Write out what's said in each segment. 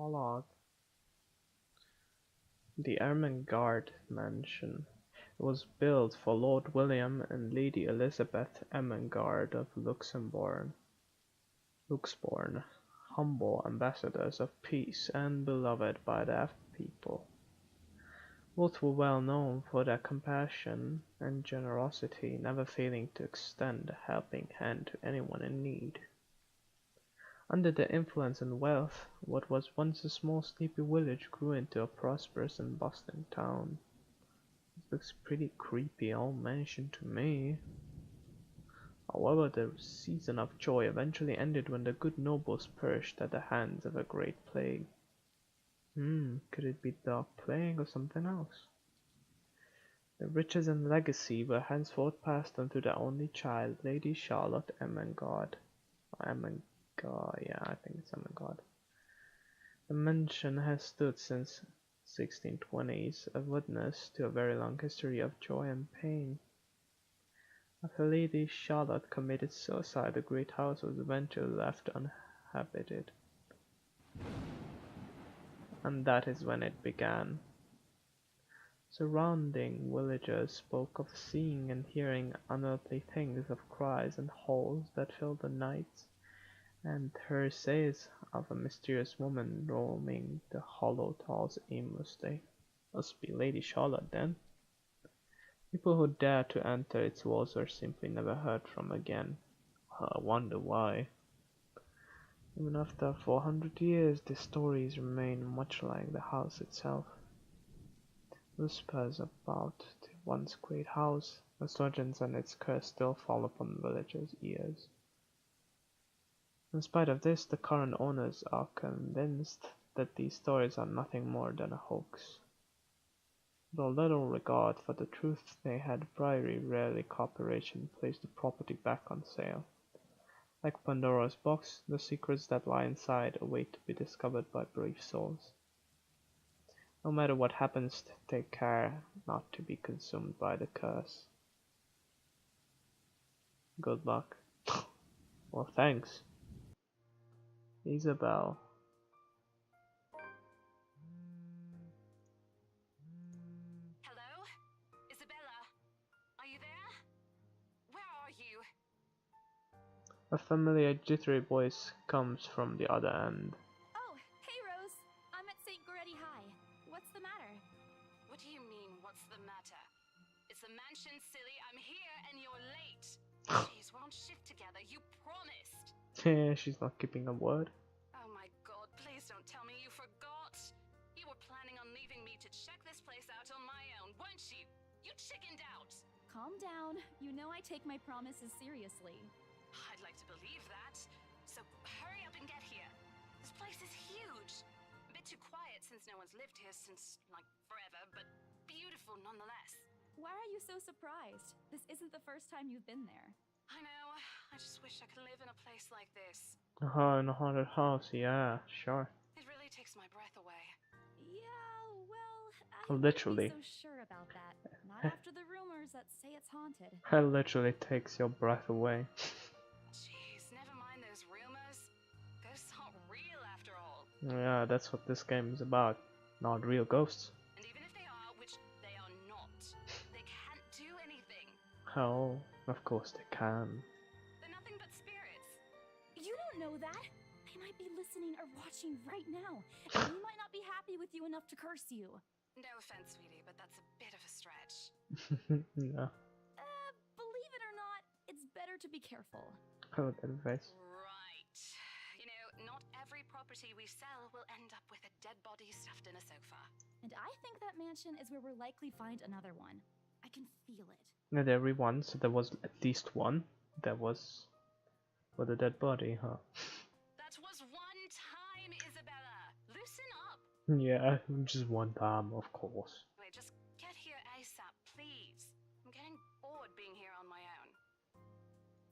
Prologue. The Ermengarde mansion was built for Lord William and Lady Elizabeth Ermengarde of Luxembourg, humble ambassadors of peace and beloved by their people. Both were well known for their compassion and generosity, never failing to extend a helping hand to anyone in need. Under their influence and wealth, what was once a small sleepy village grew into a prosperous and bustling town. This looks pretty creepy old mansion to me. However, the season of joy eventually ended when the good nobles perished at the hands of a great plague. Could it be dark plague or something else? The riches and legacy were henceforth passed on to their only child, Lady Charlotte Ermengarde. Yeah, I think it's Ermengarde. The mansion has stood since 1620s, a witness to a very long history of joy and pain. After Lady Charlotte committed suicide, the great house was eventually left uninhabited. And that is when it began. Surrounding villagers spoke of seeing and hearing unearthly things, of cries and howls that filled the nights, and hearsays of a mysterious woman roaming the hollow halls aimlessly. Must be Lady Charlotte then. People who dared to enter its walls were simply never heard from again. I wonder why. Even after 400 years, the stories remain much like the house itself. Whispers about the once great house, its legends and its curse still fall upon villagers' ears. In spite of this, the current owners are convinced that these stories are nothing more than a hoax. Though little regard for the truth they had, very rarely corporation placed the property back on sale. Like Pandora's box, the secrets that lie inside await to be discovered by brave souls. No matter what happens, take care not to be consumed by the curse. Good luck. Well, thanks, Isabel. Hello? Isabella? Are you there? Where are you? A familiar jittery voice comes from the other end. Oh, hey Rose. I'm at St. Goretti High. What's the matter? What do you mean, what's the matter? It's the mansion, silly. I'm here and you're late. Jeez, we're on shift together. You promised. Yeah, she's not keeping a word. Oh my god, please don't tell me you forgot. You were planning on leaving me to check this place out on my own, weren't you? You chickened out. Calm down. You know I take my promises seriously. I'd like to believe that. So hurry up and get here. This place is huge. A bit too quiet since no one's lived here since, like, forever, but beautiful nonetheless. Why are you so surprised? This isn't the first time you've been there. I know. I just wish I could live in a place like this. In a haunted house, yeah, sure. It really takes my breath away. Yeah, well, I Literally. wouldn't be so sure about that. Not after the rumors that say it's haunted. It literally takes your breath away. Jeez, never mind those rumors. Ghosts aren't real after all. Yeah, that's what this game is about. Not real ghosts. And even if they are, which they are not, they can't do anything. Oh, of course they can. They're nothing but spirits. You don't know that. They might be listening or watching right now. And they might not be happy with you enough to curse you. No offense, sweetie, but that's a bit of a stretch. Yeah, Believe it or not, it's better to be careful. oh, that face. Right. You know, not every property we sell will end up with a dead body stuffed in a sofa. And I think that mansion is where we'll likely find another one. I can feel it. Not everyone, so there was at least one. That was with a dead body, huh? That was one time, Isabella. Loosen up. Yeah, just one time, of course. Wait, just get here ASAP, please. I'm getting bored being here on my own.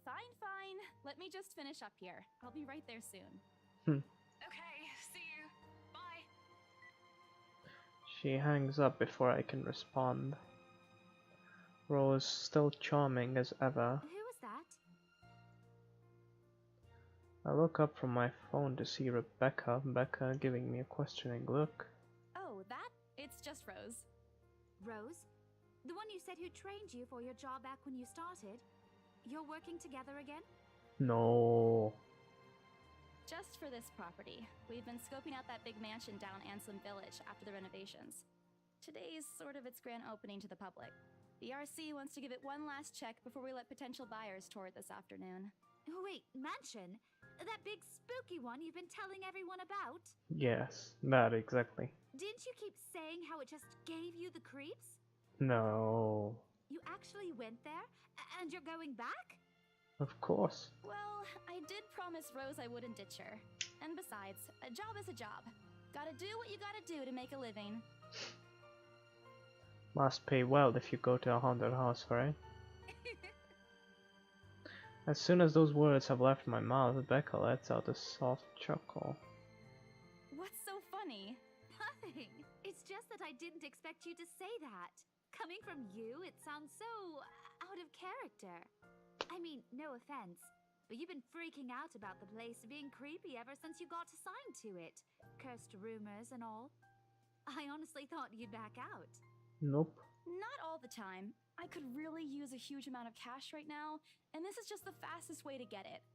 Fine, fine. Let me just finish up here. I'll be right there soon. Okay, see you. Bye. She hangs up before I can respond. Rose still charming as ever. Who was that? I look up from my phone to see Rebecca. Becca giving me a questioning look. Oh, that? It's just Rose. Rose? The one you said who trained you for your job back when you started? You're working together again? No. Just for this property. We've been scoping out that big mansion down Anselm Village after the renovations. Today's sort of its grand opening to the public. The RC wants to give it one last check before we let potential buyers tour it this afternoon. Oh, wait, mansion? That big spooky one you've been telling everyone about? Yes, that exactly. Didn't you keep saying how it just gave you the creeps? No. You actually went there? And you're going back? Of course. Well, I did promise Rose I wouldn't ditch her. And besides, a job is a job. Gotta do what you gotta do to make a living. Must pay well if you go to a haunted house, right? As soon as those words have left my mouth, Becca lets out a soft chuckle. What's so funny? Nothing. It's just that I didn't expect you to say that. Coming from you, it sounds so out of character. I mean, no offense, but you've been freaking out about the place being creepy ever since you got assigned to it. Cursed rumors and all. I honestly thought you'd back out. Nope. Not all the time. I could really use a huge amount of cash right now, and this is just the fastest way to get it.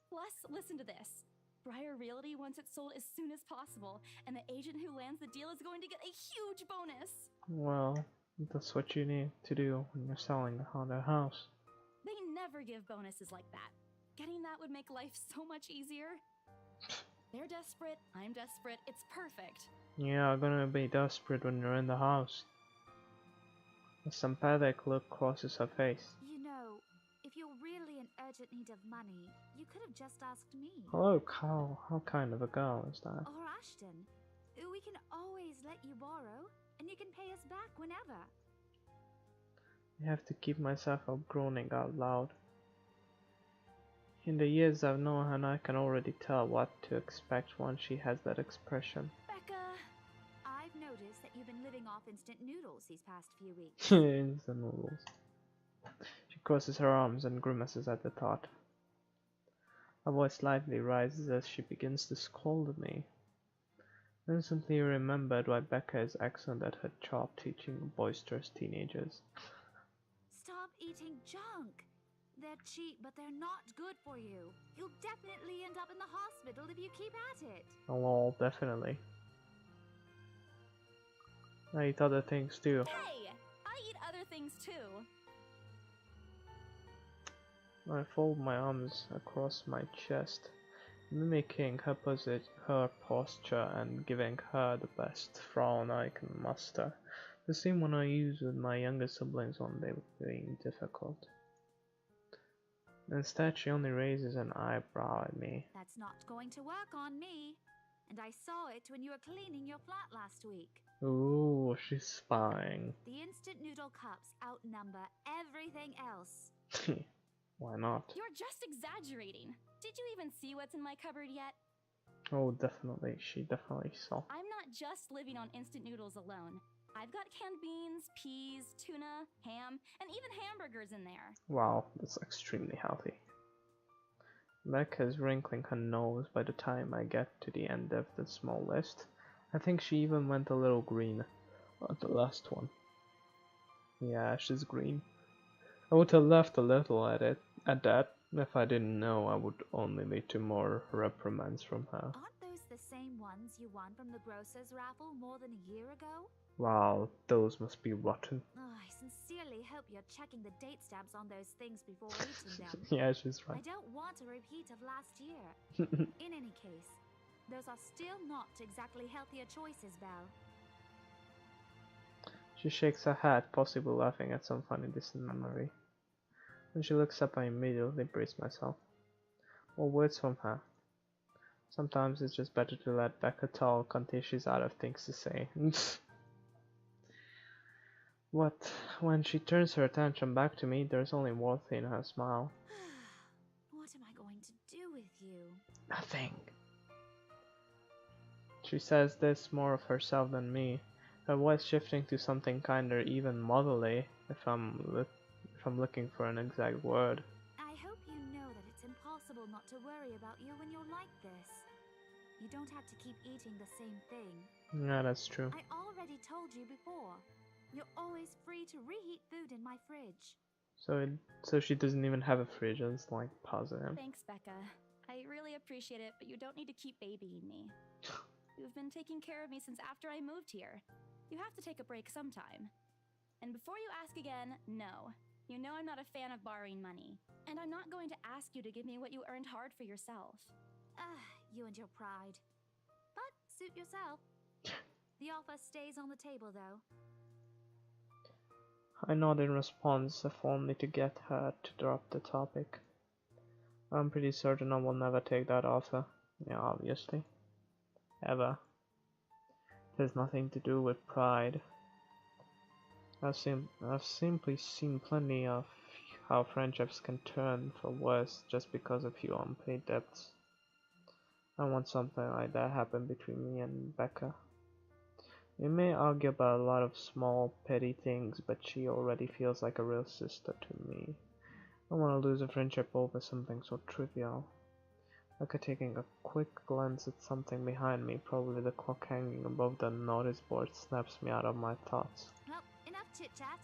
Plus, listen to this. Briar Realty wants it sold as soon as possible, and the agent who lands the deal is going to get a huge bonus. Well, that's what you need to do when you're selling a haunted house. They never give bonuses like that. Getting that would make life so much easier. They're desperate, I'm desperate, it's perfect. Yeah, gonna be desperate when you're in the house. A sympathetic look crosses her face. You know, if you're really in urgent need of money, you could have just asked me. Hello, Cal. How kind of a girl is that? Or Ashton. We can always let you borrow, and you can pay us back whenever. I have to keep myself from groaning out loud. In the years I've known her, I can already tell what to expect once she has that expression. Becca! I've noticed that you've been living off instant noodles these past few weeks. Instant noodles. She crosses her arms and grimaces at the thought. Her voice slightly rises as she begins to scold me. I instantly remembered why Becca is excellent at her job teaching boisterous teenagers. Stop eating junk! They're cheap, but they're not good for you. You'll definitely end up in the hospital if you keep at it. Oh, definitely. I eat other things too. Hey! I eat other things too. I fold my arms across my chest, mimicking her posture and giving her the best frown I can muster. The same one I use with my younger siblings when they were being difficult. Instead, she only raises an eyebrow at me. That's not going to work on me. And I saw it when you were cleaning your flat last week. Ooh, she's spying. The instant noodle cups outnumber everything else. Why not? You're just exaggerating. Did you even see what's in my cupboard yet? Oh, definitely. She definitely saw. I'm not just living on instant noodles alone. I've got canned beans, peas, tuna, ham, and even hamburgers in there. Wow, that's extremely healthy. Becca is wrinkling her nose by the time I get to the end of the small list. I think she even went a little green at the last one. Yeah, she's green. I would have left a little at that. If I didn't know, I would only lead to more reprimands from her. Aren't those the same ones you won from the grocer's raffle more than a year ago? Wow, those must be rotten. Oh, I sincerely hope you're checking the date stamps on those things before eating them. Yeah, she's I right. don't want a repeat of last year. In any case, those are still not exactly healthier choices, Belle. She shakes her head, possibly laughing at some funny distant memory. When she looks up, I immediately brace myself. More words from her. Sometimes it's just better to let Becca talk until she's out of things to say. When she turns her attention back to me, there's only warmth in her smile. What am I going to do with you? Nothing. She says this more of herself than me, her voice shifting to something kinder, even motherly, if I'm looking for an exact word. I hope you know that it's impossible not not to worry about you when you're like this. You don't have to keep eating the same thing. Yeah, that's true. I already told you before. You're always free to reheat food in my fridge. So she doesn't even have a fridge. It's like positive. Thanks, Becca. I really appreciate it, but you don't need to keep babying me. You've been taking care of me since after I moved here. You have to take a break sometime. And before you ask again, no. You know I'm not a fan of borrowing money. And I'm not going to ask you to give me what you earned hard for yourself. You and your pride. But suit yourself. The offer stays on the table, though. I nod in response, if only to get her to drop the topic. I'm pretty certain I will never take that offer. Yeah, obviously. Ever. It has nothing to do with pride. I've simply seen plenty of how friendships can turn for worse just because of few unpaid debts. I want something like that happen between me and Becca. We may argue about a lot of small, petty things, but she already feels like a real sister to me. I don't want to lose a friendship over something so trivial. Like taking a quick glance at something behind me, probably the clock hanging above the notice board, snaps me out of my thoughts. Well, enough chit-chat.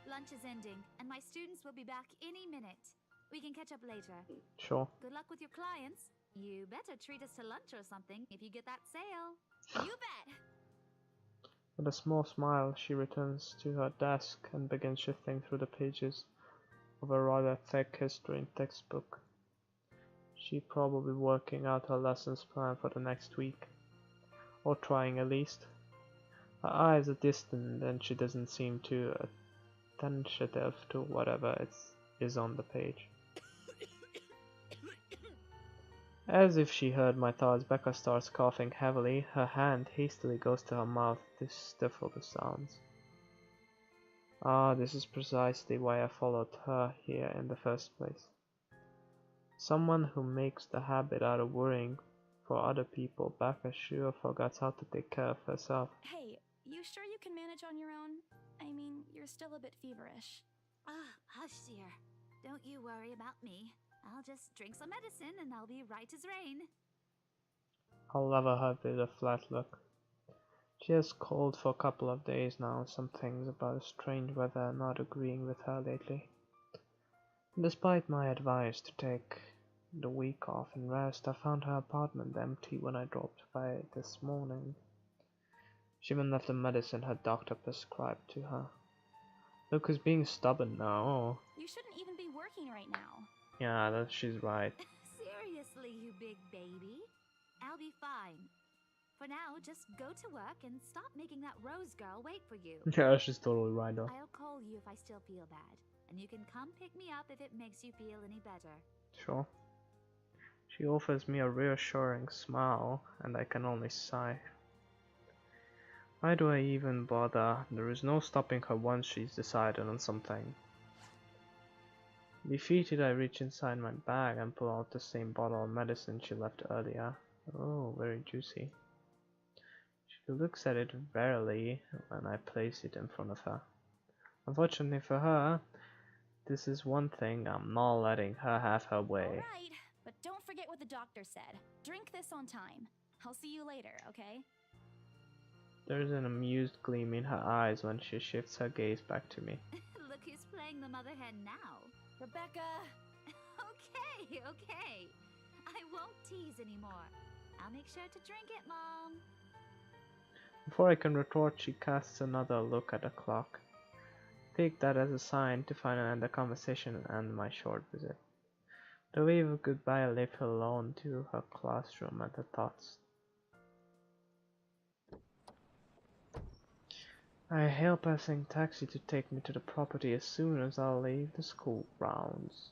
Lunch is ending, and my students will be back any minute. We can catch up later. Sure. Good luck with your clients. You better treat us to lunch or something if you get that sale. You bet! With a small smile, she returns to her desk and begins shifting through the pages of a rather thick history textbook. She's probably working out her lessons plan for the next week. Or trying at least. Her eyes are distant and she doesn't seem too attentive to whatever is on the page. As if she heard my thoughts, Becca starts coughing heavily. Her hand hastily goes to her mouth to stifle the sounds. Ah, this is precisely why I followed her here in the first place. Someone who makes the habit out of worrying for other people. Becca sure forgets how to take care of herself. Hey, you sure you can manage on your own? I mean, you're still a bit feverish. Hush, dear. Don't you worry about me. I'll just drink some medicine and I'll be right as rain. I'll level her with a flat look. She has cold for a couple of days now. Some things about the strange weather are not agreeing with her lately. Despite my advice to take the week off and rest, I found her apartment empty when I dropped by this morning. She even left the medicine her doctor prescribed to her. Look who's being stubborn now. You shouldn't even be working right now. Yeah, she's right. Seriously, you big baby. I'll be fine. For now, just go to work and stop making that Rose girl wait for you. Yeah, she's totally right though. I'll call you if I still feel bad, and you can come pick me up if it makes you feel any better. Sure. She offers me a reassuring smile, and I can only sigh. Why do I even bother? There is no stopping her once she's decided on something. Defeated, I reach inside my bag and pull out the same bottle of medicine she left earlier. Oh, very juicy. She looks at it warily when I place it in front of her. Unfortunately for her, this is one thing I'm not letting her have her way. Alright, but don't forget what the doctor said. Drink this on time. I'll see you later, okay? There's an amused gleam in her eyes when she shifts her gaze back to me. Look who's playing the mother hen now. Rebecca! Okay. I won't tease anymore. I'll make sure to drink it, Mom. Before I can retort, she casts another look at the clock. Take that as a sign to finally end the conversation and end my short visit. The wave of goodbye left her alone to her classroom and her thoughts. I hail passing taxi to take me to the property as soon as I leave the school grounds.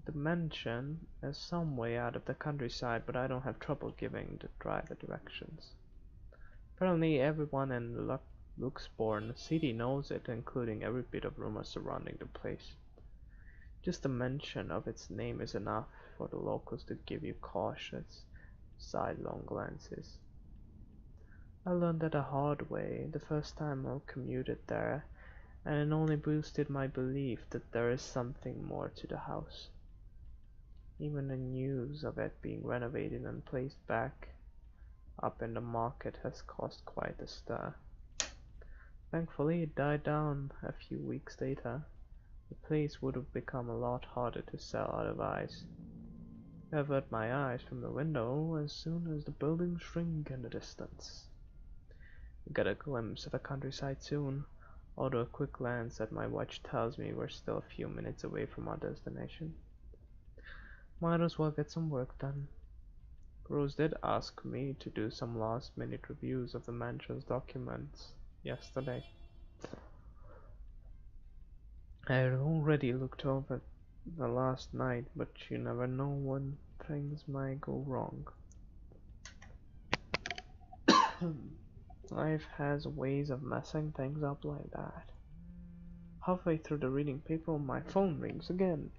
The mansion is some way out of the countryside, but I don't have trouble giving the driver directions. Apparently everyone in Luxborn City knows it, including every bit of rumor surrounding the place. Just the mention of its name is enough for the locals to give you cautious, sidelong glances. I learned that the hard way the first time I commuted there, and it only boosted my belief that there is something more to the house. Even the news of it being renovated and placed back up in the market has caused quite a stir. Thankfully, it died down a few weeks later. The place would have become a lot harder to sell otherwise. I avert my eyes from the window as soon as the buildings shrink in the distance. I get a glimpse of the countryside soon, although a quick glance at my watch tells me we're still a few minutes away from our destination. Might as well get some work done. Rose did ask me to do some last-minute reviews of the mansion's documents yesterday. I had already looked over the last night, but you never know when things might go wrong. Life has ways of messing things up like that. Halfway through the reading paper, my phone rings again.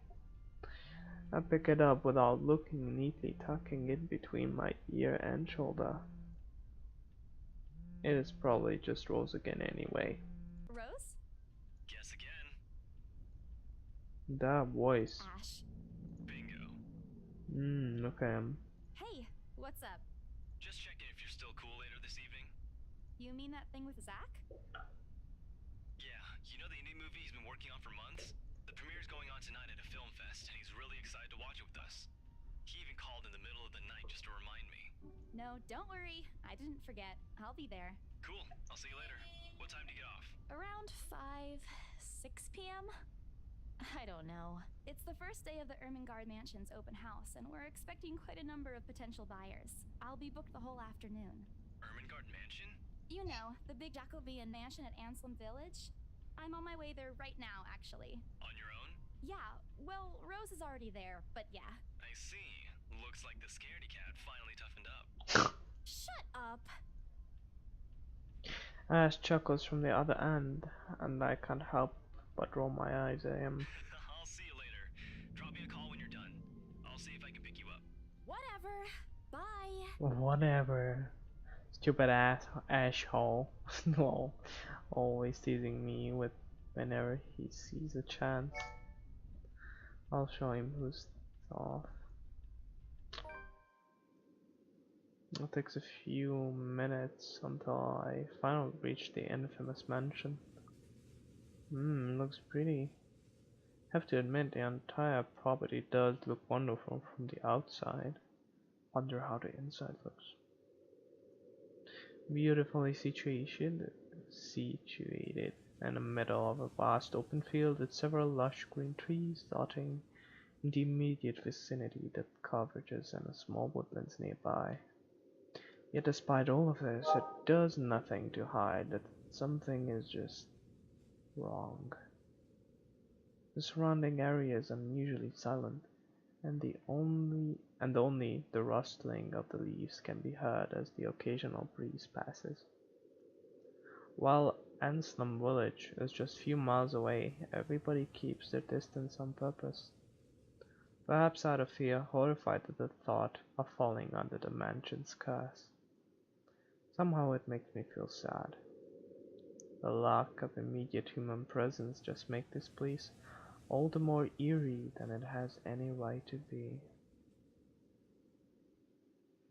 I pick it up without looking, neatly tucking it between my ear and shoulder. It is probably just Rose again anyway. Rose? Guess again. That voice. Ash. Bingo. Okay. Hey, what's up? Just checking if you're still cool later this evening. You mean that thing with Zach? Yeah, you know the indie movie he's been working on for months? The premiere's going on tonight at a film fest, and he's really excited to watch it with us. He even called in the middle of the night just to remind me. No, don't worry. I didn't forget. I'll be there. Cool, I'll see you later. What time do you get off? Around 6 p.m.? I don't know. It's the first day of the Ermengarde Mansion's open house, and we're expecting quite a number of potential buyers. I'll be booked the whole afternoon. Ermengarde Mansion? You know, the big Jacobean mansion at Anselm Village? I'm on my way there right now, actually. On your own? Yeah, well, Rose is already there, but yeah. I see. Looks like the scaredy cat finally toughened up. Shut up! Ash chuckles from the other end, and I can't help but roll my eyes at him. I'll see you later. Drop me a call when you're done. I'll see if I can pick you up. Whatever. Bye. Whatever. Stupid ass asshole. Lol. Always teasing me with whenever he sees a chance. I'll show him who's off. It takes a few minutes until I finally reach the infamous mansion. Looks pretty. Have to admit, the entire property does look wonderful from the outside. Wonder how the inside looks. Beautifully situated in the middle of a vast open field with several lush green trees dotting in the immediate vicinity, the coverages and the small woodlands nearby. Yet despite all of this, it does nothing to hide that something is just wrong. The surrounding area is unusually silent, and only the rustling of the leaves can be heard as the occasional breeze passes. While Anselm Village is just a few miles away, everybody keeps their distance on purpose. Perhaps out of fear, horrified at the thought of falling under the mansion's curse. Somehow it makes me feel sad. The lack of immediate human presence just makes this place all the more eerie than it has any right to be.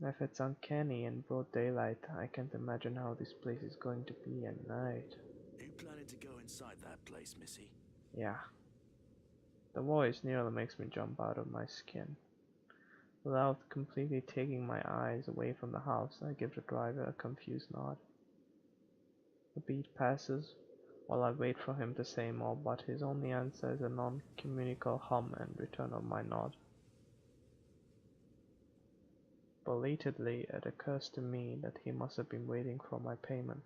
If it's uncanny in broad daylight, I can't imagine how this place is going to be at night. Are you planning to go inside that place, Missy? Yeah. The voice nearly makes me jump out of my skin. Without completely taking my eyes away from the house, I give the driver a confused nod. The beat passes, while I wait for him to say more, but his only answer is a non-communicable hum in return of my nod. Belatedly, it occurs to me that he must have been waiting for my payment.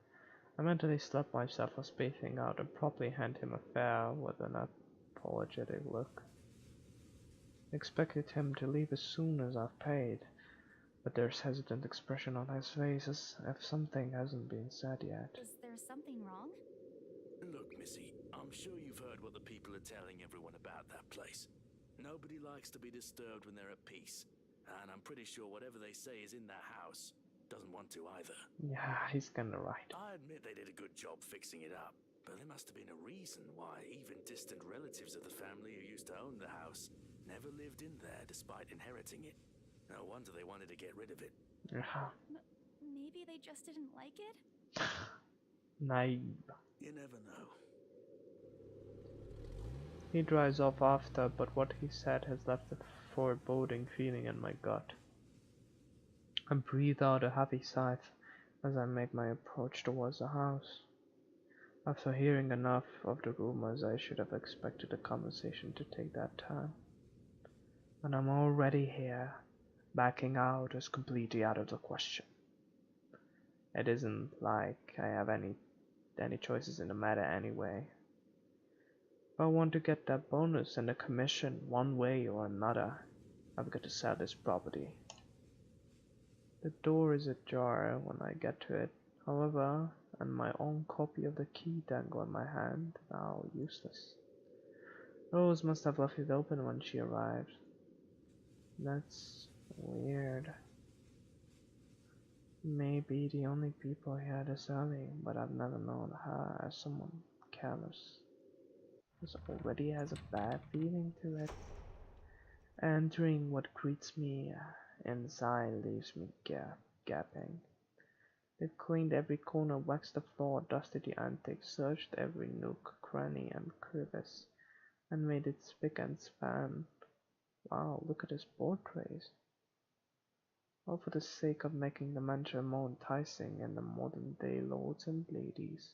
I mentally slap myself for spacing out and promptly hand him a fare with an apologetic look. Expected him to leave as soon as I've paid, but there's hesitant expression on his face as if something hasn't been said yet. Is there something wrong? Look, Missy, I'm sure you've heard what the people are telling everyone about that place. Nobody likes to be disturbed when they're at peace, and I'm pretty sure whatever they say is in that house doesn't want to either. Yeah, he's kinda right. I admit they did a good job fixing it up, but there must have been a reason why even distant relatives of the family who used to own the house Never lived in there despite inheriting it. No wonder they wanted to get rid of it. Maybe they just didn't like it? Naive. You never know. He drives off after, but what he said has left a foreboding feeling in my gut. I breathe out a heavy sigh as I make my approach towards the house. After hearing enough of the rumors, I should have expected the conversation to take that turn. But I'm already here. Backing out is completely out of the question. It isn't like I have any choices in the matter anyway. If I want to get that bonus and the commission one way or another, I've got to sell this property. The door is ajar when I get to it, however, and my own copy of the key dangle in my hand, now useless. Rose must have left it open when she arrived. That's weird. Maybe the only people here this early, but I've never known her as someone careless. This already has a bad feeling to it. Entering what greets me inside leaves me gapping. They've cleaned every corner, waxed the floor, dusted the antique, searched every nook, cranny, and crevice, and made it spick and span. Wow, look at his portraits. All for the sake of making the mansion more enticing and the modern day lords and ladies.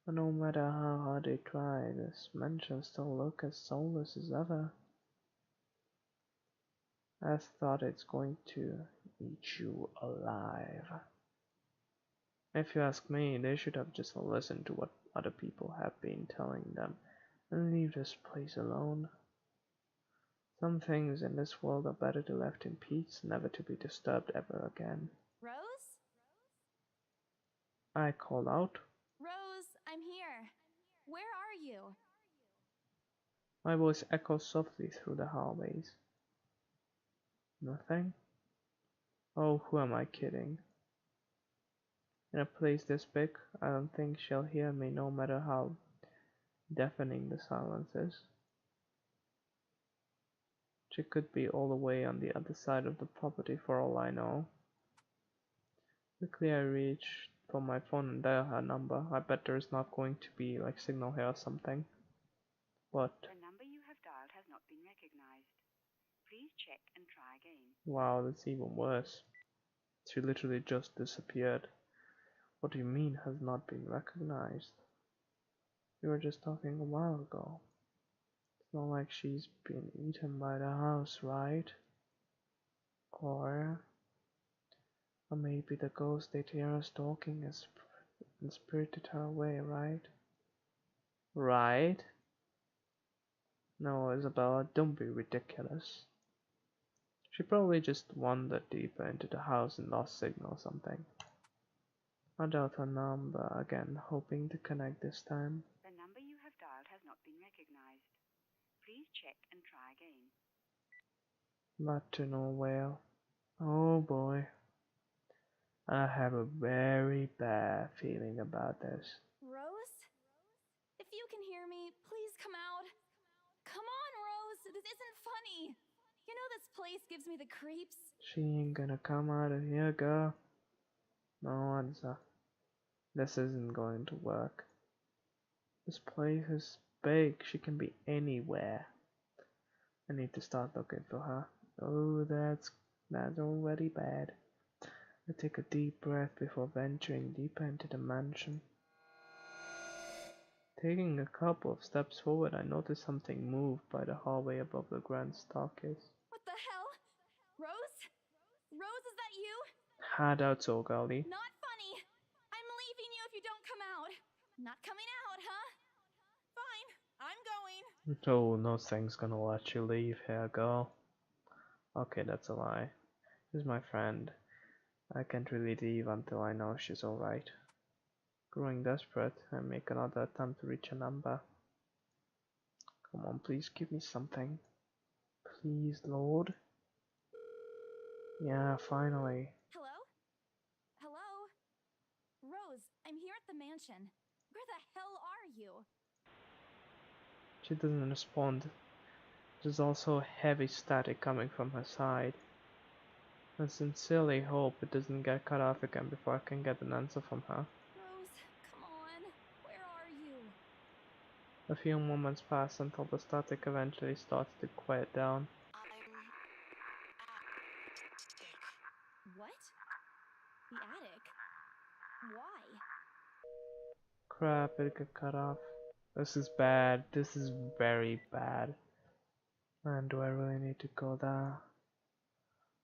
But no matter how hard they try, this mansion still looks as soulless as ever. I thought it's going to eat you alive. If you ask me, they should have just listened to what other people have been telling them and leave this place alone. Some things in this world are better to left in peace, never to be disturbed ever again. Rose? I call out. Rose, I'm here. Where are you? My voice echoes softly through the hallways. Nothing? Oh, who am I kidding? In a place this big, I don't think she'll hear me no matter how deafening the silence is. She could be all the way on the other side of the property for all I know. Quickly I reach for my phone and dial her number. I bet there's not going to be like signal here or something. But the number you have dialed has not been recognized. Please check and try again. wow, that's even worse. She literally just disappeared. What do you mean has not been recognized? We were just talking a while ago. It's not like she's been eaten by the house, right? Or maybe the ghost they hear us talking has spirited her away, right? Right? No, Isabella, don't be ridiculous. She probably just wandered deeper into the house and lost signal or something. I dialed her number again, hoping to connect this time. The number you have dialed has not been recognized. Please check and try again. But to no avail. Oh boy. I have a very bad feeling about this. Rose? If you can hear me, please come out. Come on, Rose. This isn't funny. You know this place gives me the creeps. She ain't gonna come out of here, girl. No answer. This isn't going to work. This place is big. She can be anywhere. I need to start looking for her. Oh, that's already bad. I take a deep breath before venturing deeper into the mansion. Taking a couple of steps forward, I notice something move by the hallway above the grand staircase. What the hell? Rose? Rose, is that you? Hard out, so girlie. Not funny. I'm leaving you if you don't come out. Not coming out, huh? Fine, I'm going. Oh, no thing's gonna let you leave here, girl. Okay, that's a lie. She's my friend. I can't really leave until I know she's alright. Growing desperate, I make another attempt to reach a number. Come on, please give me something. Please, Lord. Yeah, finally. Hello? Hello? Rose, I'm here at the mansion. Where the hell are you? She doesn't respond. There's also heavy static coming from her side. I sincerely hope it doesn't get cut off again before I can get an answer from her. Rose, come on. Where are you? A few moments pass until the static eventually starts to quiet down. What? The attic? Why? Crap, it got cut off. This is bad. This is very bad. Man, do I really need to go there?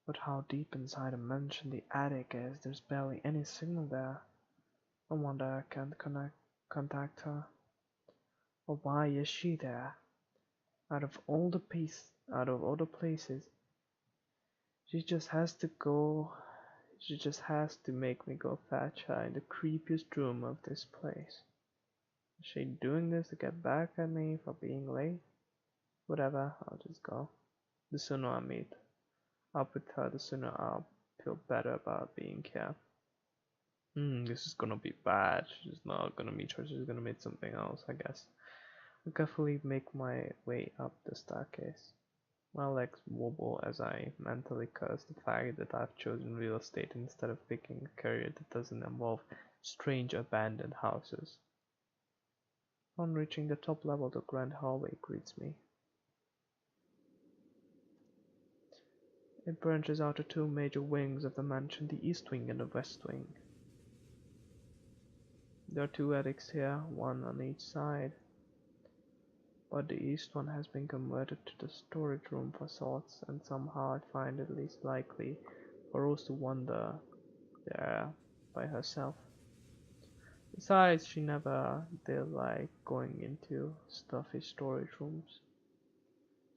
But how deep inside a mansion the attic is, there's barely any signal there. No wonder I can't contact her. Or why is she there? Out of all the places, she just has to go. She just has to make me go fetch her in the creepiest room of this place. Is she doing this to get back at me for being late? Whatever, I'll just go. The sooner I meet up with her, the sooner I'll feel better about being here. This is gonna be bad. She's not gonna meet her, she's gonna meet something else, I guess. I'll carefully make my way up the staircase. My legs wobble as I mentally curse the fact that I've chosen real estate instead of picking a career that doesn't involve strange abandoned houses. On reaching the top level, the grand hallway greets me. It branches out to two major wings of the mansion, the east wing and the west wing. There are two attics here, one on each side, but the east one has been converted to the storage room for sorts, and somehow I find it least likely for Rose to wander there by herself. Besides, she never did like going into stuffy storage rooms.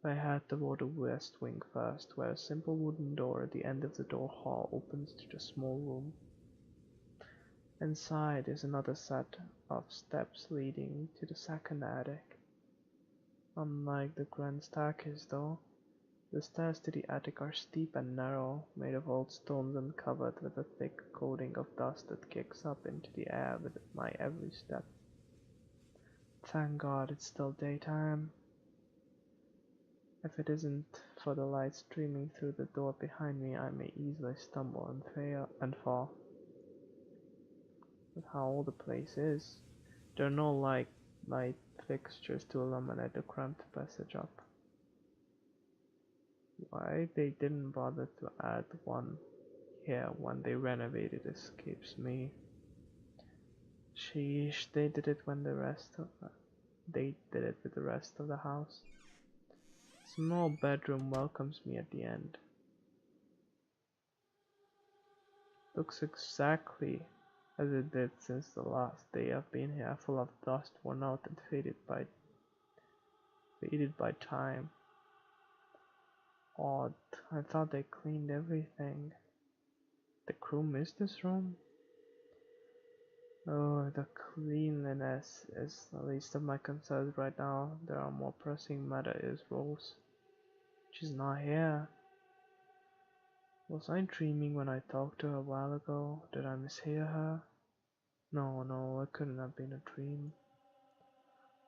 I had to go to West Wing first, where a simple wooden door at the end of the door hall opens to the small room. Inside is another set of steps leading to the second attic. Unlike the grand staircase though, the stairs to the attic are steep and narrow, made of old stones and covered with a thick coating of dust that kicks up into the air with my every step. Thank God it's still daytime. If it isn't for the light streaming through the door behind me, I may easily stumble and fall. With how old the place is, there are no light fixtures to illuminate the cramped passage up. Why they didn't bother to add one here when they renovated escapes me. Sheesh, they did it with the rest of the house. Small bedroom welcomes me at the end. Looks exactly as it did since the last day I've been here, full of dust, worn out and faded by time. Odd, I thought they cleaned everything. The crew missed this room? Oh, the cleanliness is the least of my concerns right now. There are more pressing matter is Rose. She's not here. Was I dreaming when I talked to her a while ago? Did I mishear her? No, it couldn't have been a dream.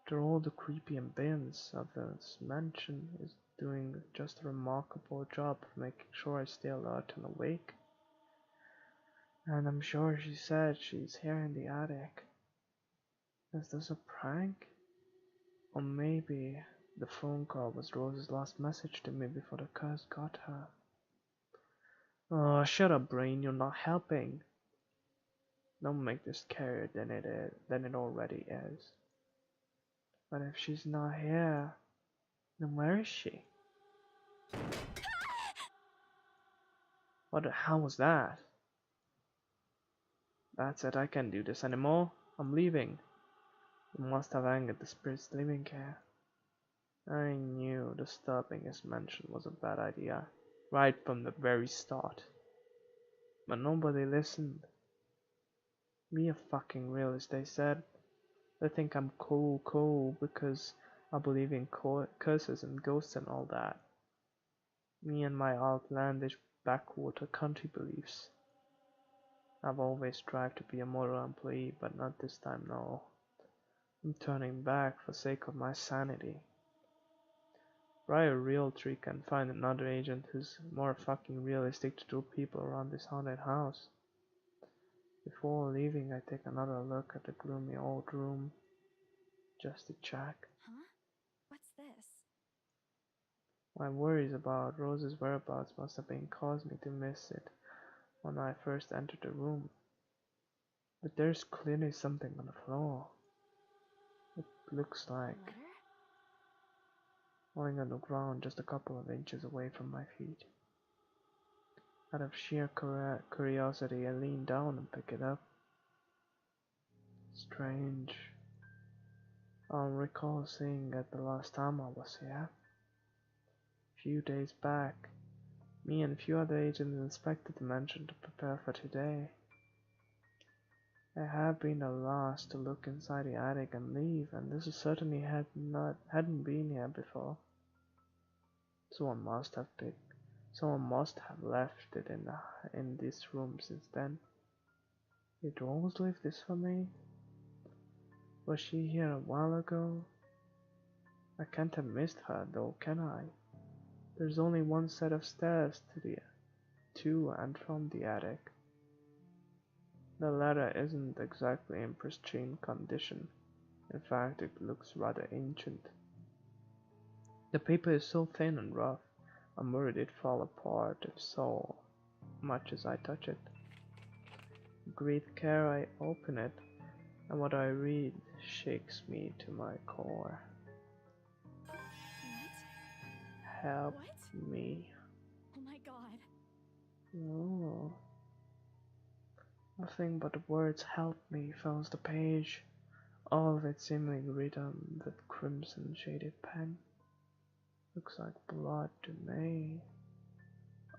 After all, the creepy ambience of this mansion is doing just a remarkable job of making sure I stay alert and awake. And I'm sure she said she's here in the attic. Is this a prank? Or maybe the phone call was Rose's last message to me before the curse got her. Oh, shut up, brain, you're not helping. Don't make this scarier than it already is. But if she's not here, then where is she? What the hell was that? That's it, I can't do this anymore. I'm leaving. You must have angered the spirits living here. I knew disturbing his mansion was a bad idea, right from the very start. But nobody listened. Me a fucking realist, they said. They think I'm cool because I believe in curses and ghosts and all that. Me and my outlandish backwater country beliefs. I've always strived to be a model employee, but not this time, no. I'm turning back for sake of my sanity. Briar Realty can find another agent who's more fucking realistic to do people around this haunted house. Before leaving, I take another look at the gloomy old room, just to check. Huh? What's this? My worries about Rose's whereabouts must have been caused me to miss it when I first entered the room. But there's clearly something on the floor. It looks like Letter? lying on the ground just a couple of inches away from my feet. Out of sheer curiosity, I lean down and pick it up. Strange. I don't recall seeing it the last time I was here. A few days back, me and a few other agents inspected the mansion to prepare for today. I have been the last to look inside the attic and leave, and this certainly hadn't been here before. Someone must have left it in this room since then. Did Rose leave this for me? Was she here a while ago? I can't have missed her though, can I? There's only one set of stairs to and from the attic. The ladder isn't exactly in pristine condition. In fact, it looks rather ancient. The paper is so thin and rough, I'm worried it'd fall apart if so much as I touch it. With great care I open it, and what I read shakes me to my core. What? Help What? me. Oh my god. No. Nothing but the words "help me" fills the page, all of it seemingly written with crimson shaded pen. Looks like blood to me.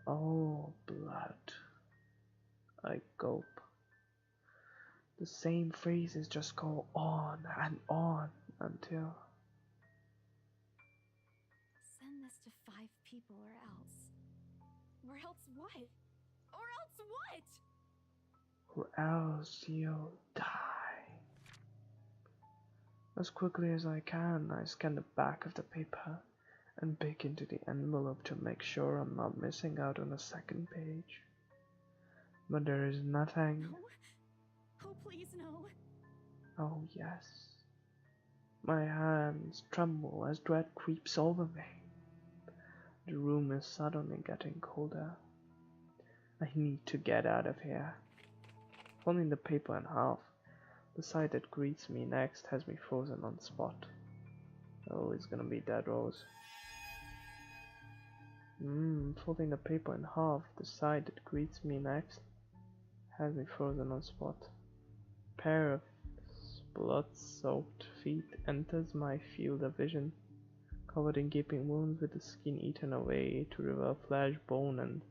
Oh, blood. I gulp. The same phrases just go on and on until... Send this to 5 people or else. Or else what? Or else what? or else you'll die. As quickly as I can, I scan the back of the paper and peek into the envelope to make sure I'm not missing out on a second page. But there is nothing. No. Oh, please, no. Oh yes. My hands tremble as dread creeps over me. The room is suddenly getting colder. I need to get out of here. Folding the paper in half, the sight that greets me next has me frozen on the spot. Oh, it's gonna be Dead Rose. Folding the paper in half, the sight that greets me next has me frozen on the spot. A pair of blood-soaked feet enters my field of vision, covered in gaping wounds with the skin eaten away to reveal flesh, bone, and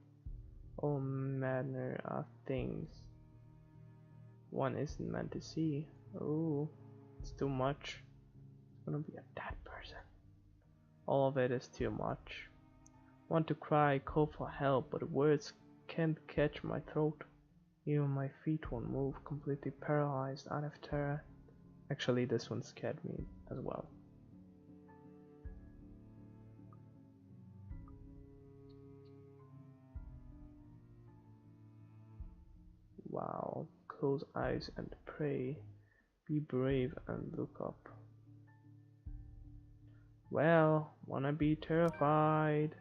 all manner of things one isn't meant to see. Oh, it's too much. It's gonna be a dead person. All of it is too much. Want to cry, call for help, but words can't catch my throat. Even my feet won't move, completely paralyzed out of terror. Actually, this one scared me as well. Wow. Close eyes and pray. Be brave and look up. Well, wanna be terrified.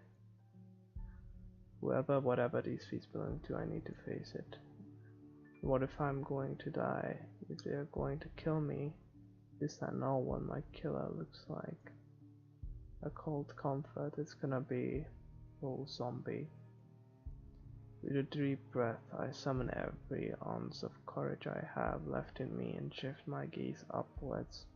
Whoever, whatever these feet belong to, I need to face it. What if I'm going to die? If they're going to kill me? At least I know what my killer looks like. A cold comfort, it's gonna be oh zombie. With a deep breath, I summon every ounce of courage I have left in me and shift my gaze upwards.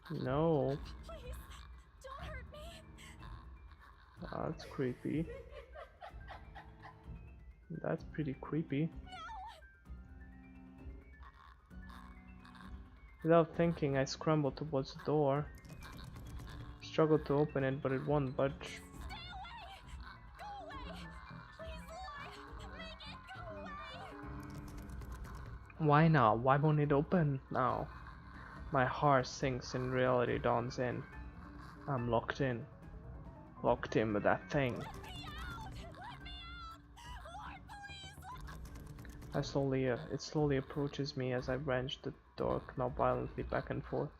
No. Please, don't hurt me. That's creepy. That's pretty creepy. Without thinking, I scrambled towards the door. Struggled to open it, but it won't budge. Stay away! Go away! Please, Lord, make it go away! Why now? Why won't it open now? My heart sinks and reality dawns in. I'm locked in. Locked in with that thing. Let me out! Let me out! Lord, please! It slowly approaches me as I wrench the door knob violently back and forth.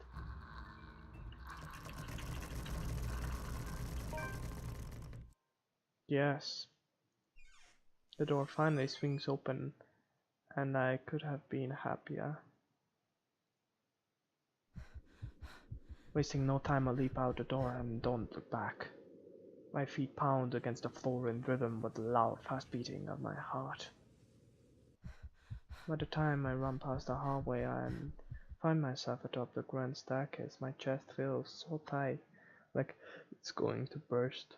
Yes. The door finally swings open, and I could have been happier. Wasting no time, I leap out the door and don't look back. My feet pound against the floor in rhythm with the loud, fast beating of my heart. By the time I run past the hallway and find myself atop the grand staircase, my chest feels so tight, like it's going to burst.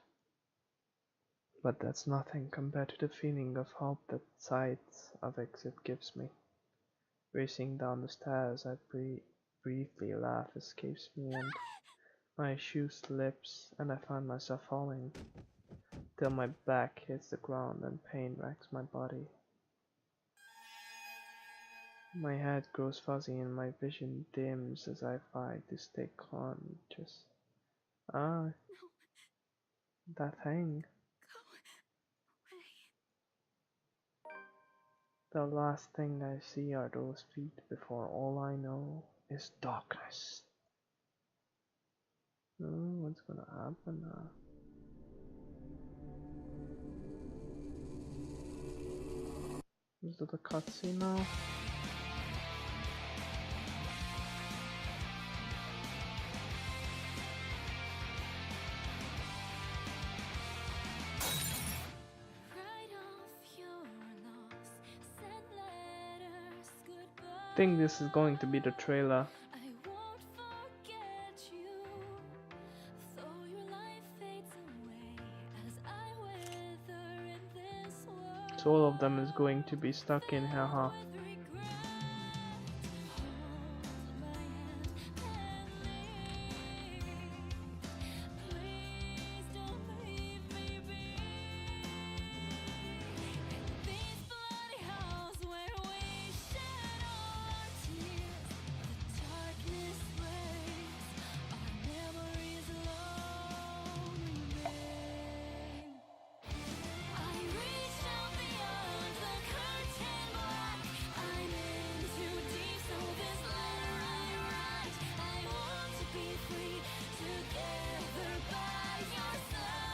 But that's nothing compared to the feeling of hope that sight of exit gives me. Racing down the stairs, I briefly laugh escapes me and my shoe slips and I find myself falling, till my back hits the ground and pain racks my body. My head grows fuzzy and my vision dims as I fight to stay conscious. Ah, that thing. Go away. The last thing I see are those feet before all I know is darkness. Oh, what's gonna happen now? Is it a cutscene now? Write off your loss, send letters, goodbye. I think this is going to be the trailer. I won't forget you, though your life fades away as I wither in this world. So all of them is going to be stuck in here, huh? With regret, hold my hand and leave. Please don't leave me be. In these bloody halls where we shed our tears, the darkness breaks, our memories alone remain. I reach out beyond the curtain black. I'm in too deep, so this letter I write. I want to be free, together by your side.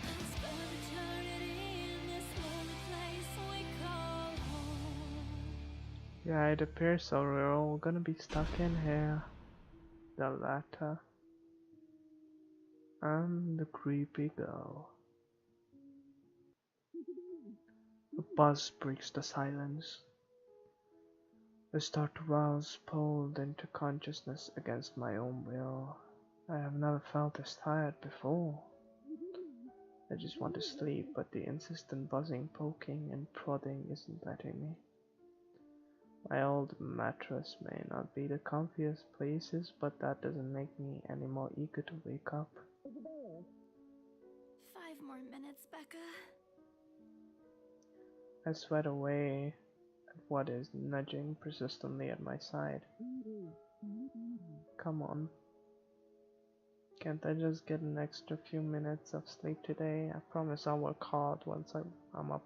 And spend eternity in this lonely place we call home. Yeah, it appears so. We're all gonna be stuck in here. The latter. And the creepy girl. A buzz breaks the silence. I start to rouse, pulled into consciousness against my own will. I have never felt this tired before. I just want to sleep, but the insistent buzzing, poking, and prodding isn't letting me. My old mattress may not be the comfiest places, but that doesn't make me any more eager to wake up. 5 more minutes, Becca. I sweat away at what is nudging persistently at my side. Come on. Can't I just get an extra few minutes of sleep today? I promise I'll work hard once I'm up.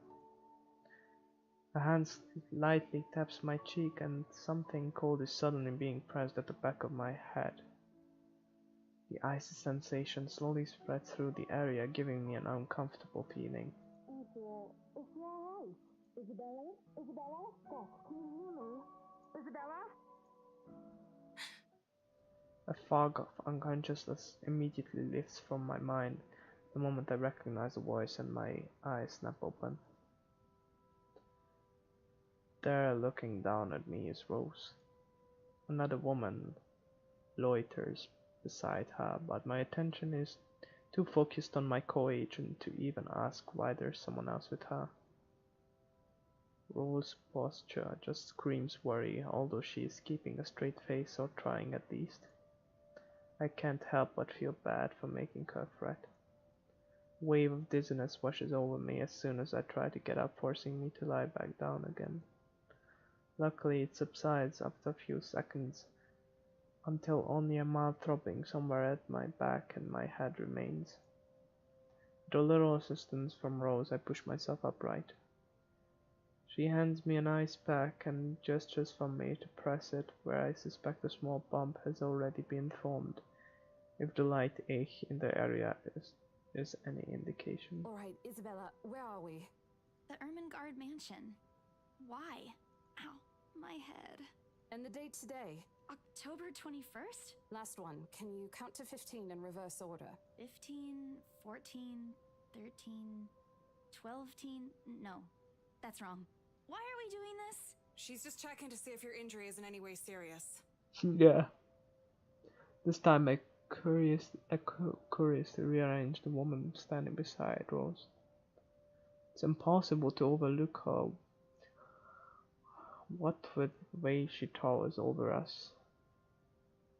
A hand lightly taps my cheek and something cold is suddenly being pressed at the back of my head. The icy sensation slowly spreads through the area, giving me an uncomfortable feeling. A fog of unconsciousness immediately lifts from my mind the moment I recognize the voice and my eyes snap open. There, looking down at me, is Rose. Another woman loiters beside her, but my attention is too focused on my co-agent to even ask why there's someone else with her. Rose's posture just screams worry, although she is keeping a straight face or trying at least. I can't help but feel bad for making her fret. A wave of dizziness washes over me as soon as I try to get up, forcing me to lie back down again. Luckily it subsides after a few seconds, until only a mild throbbing somewhere at my back and my head remains. With a little assistance from Rose, I push myself upright. She hands me an ice pack and gestures for me to press it where I suspect a small bump has already been formed, if the light ache in the area is any indication. Alright, Isabella, where are we? The Ermengarde mansion. Why? Ow, my head. And the date today? October 21st? Last one. Can you count to 15 in reverse order? 15, 14, 13, 12. No, that's wrong. Why are we doing this? She's just checking to see if your injury is in any way serious. Yeah. This time I curiously rearranged the woman standing beside Rose. It's impossible to overlook her, what with the way she towers over us.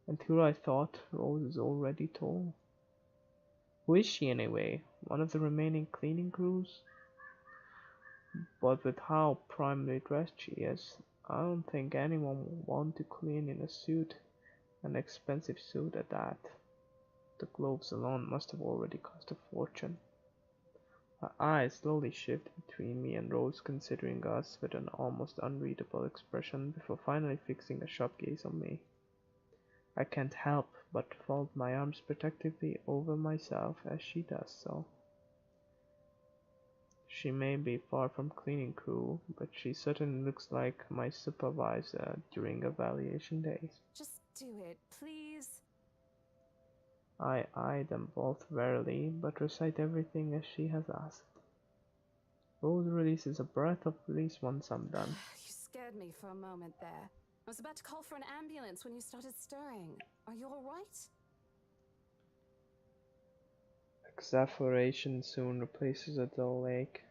Until I thought Rose is already tall. Who is she anyway? One of the remaining cleaning crews? But with how primly dressed she is, I don't think anyone would want to clean in a suit, an expensive suit at that. The gloves alone must have already cost a fortune. Her eyes slowly shift between me and Rose, considering us with an almost unreadable expression before finally fixing a sharp gaze on me. I can't help but fold my arms protectively over myself as she does so. She may be far from cleaning crew, but she certainly looks like my supervisor during evaluation days. Just do it, please. I eye them both warily, but recite everything as she has asked. Rose releases a breath of release once I'm done. You scared me for a moment there. I was about to call for an ambulance when you started stirring. Are you alright? Exasperation soon replaces a dull ache.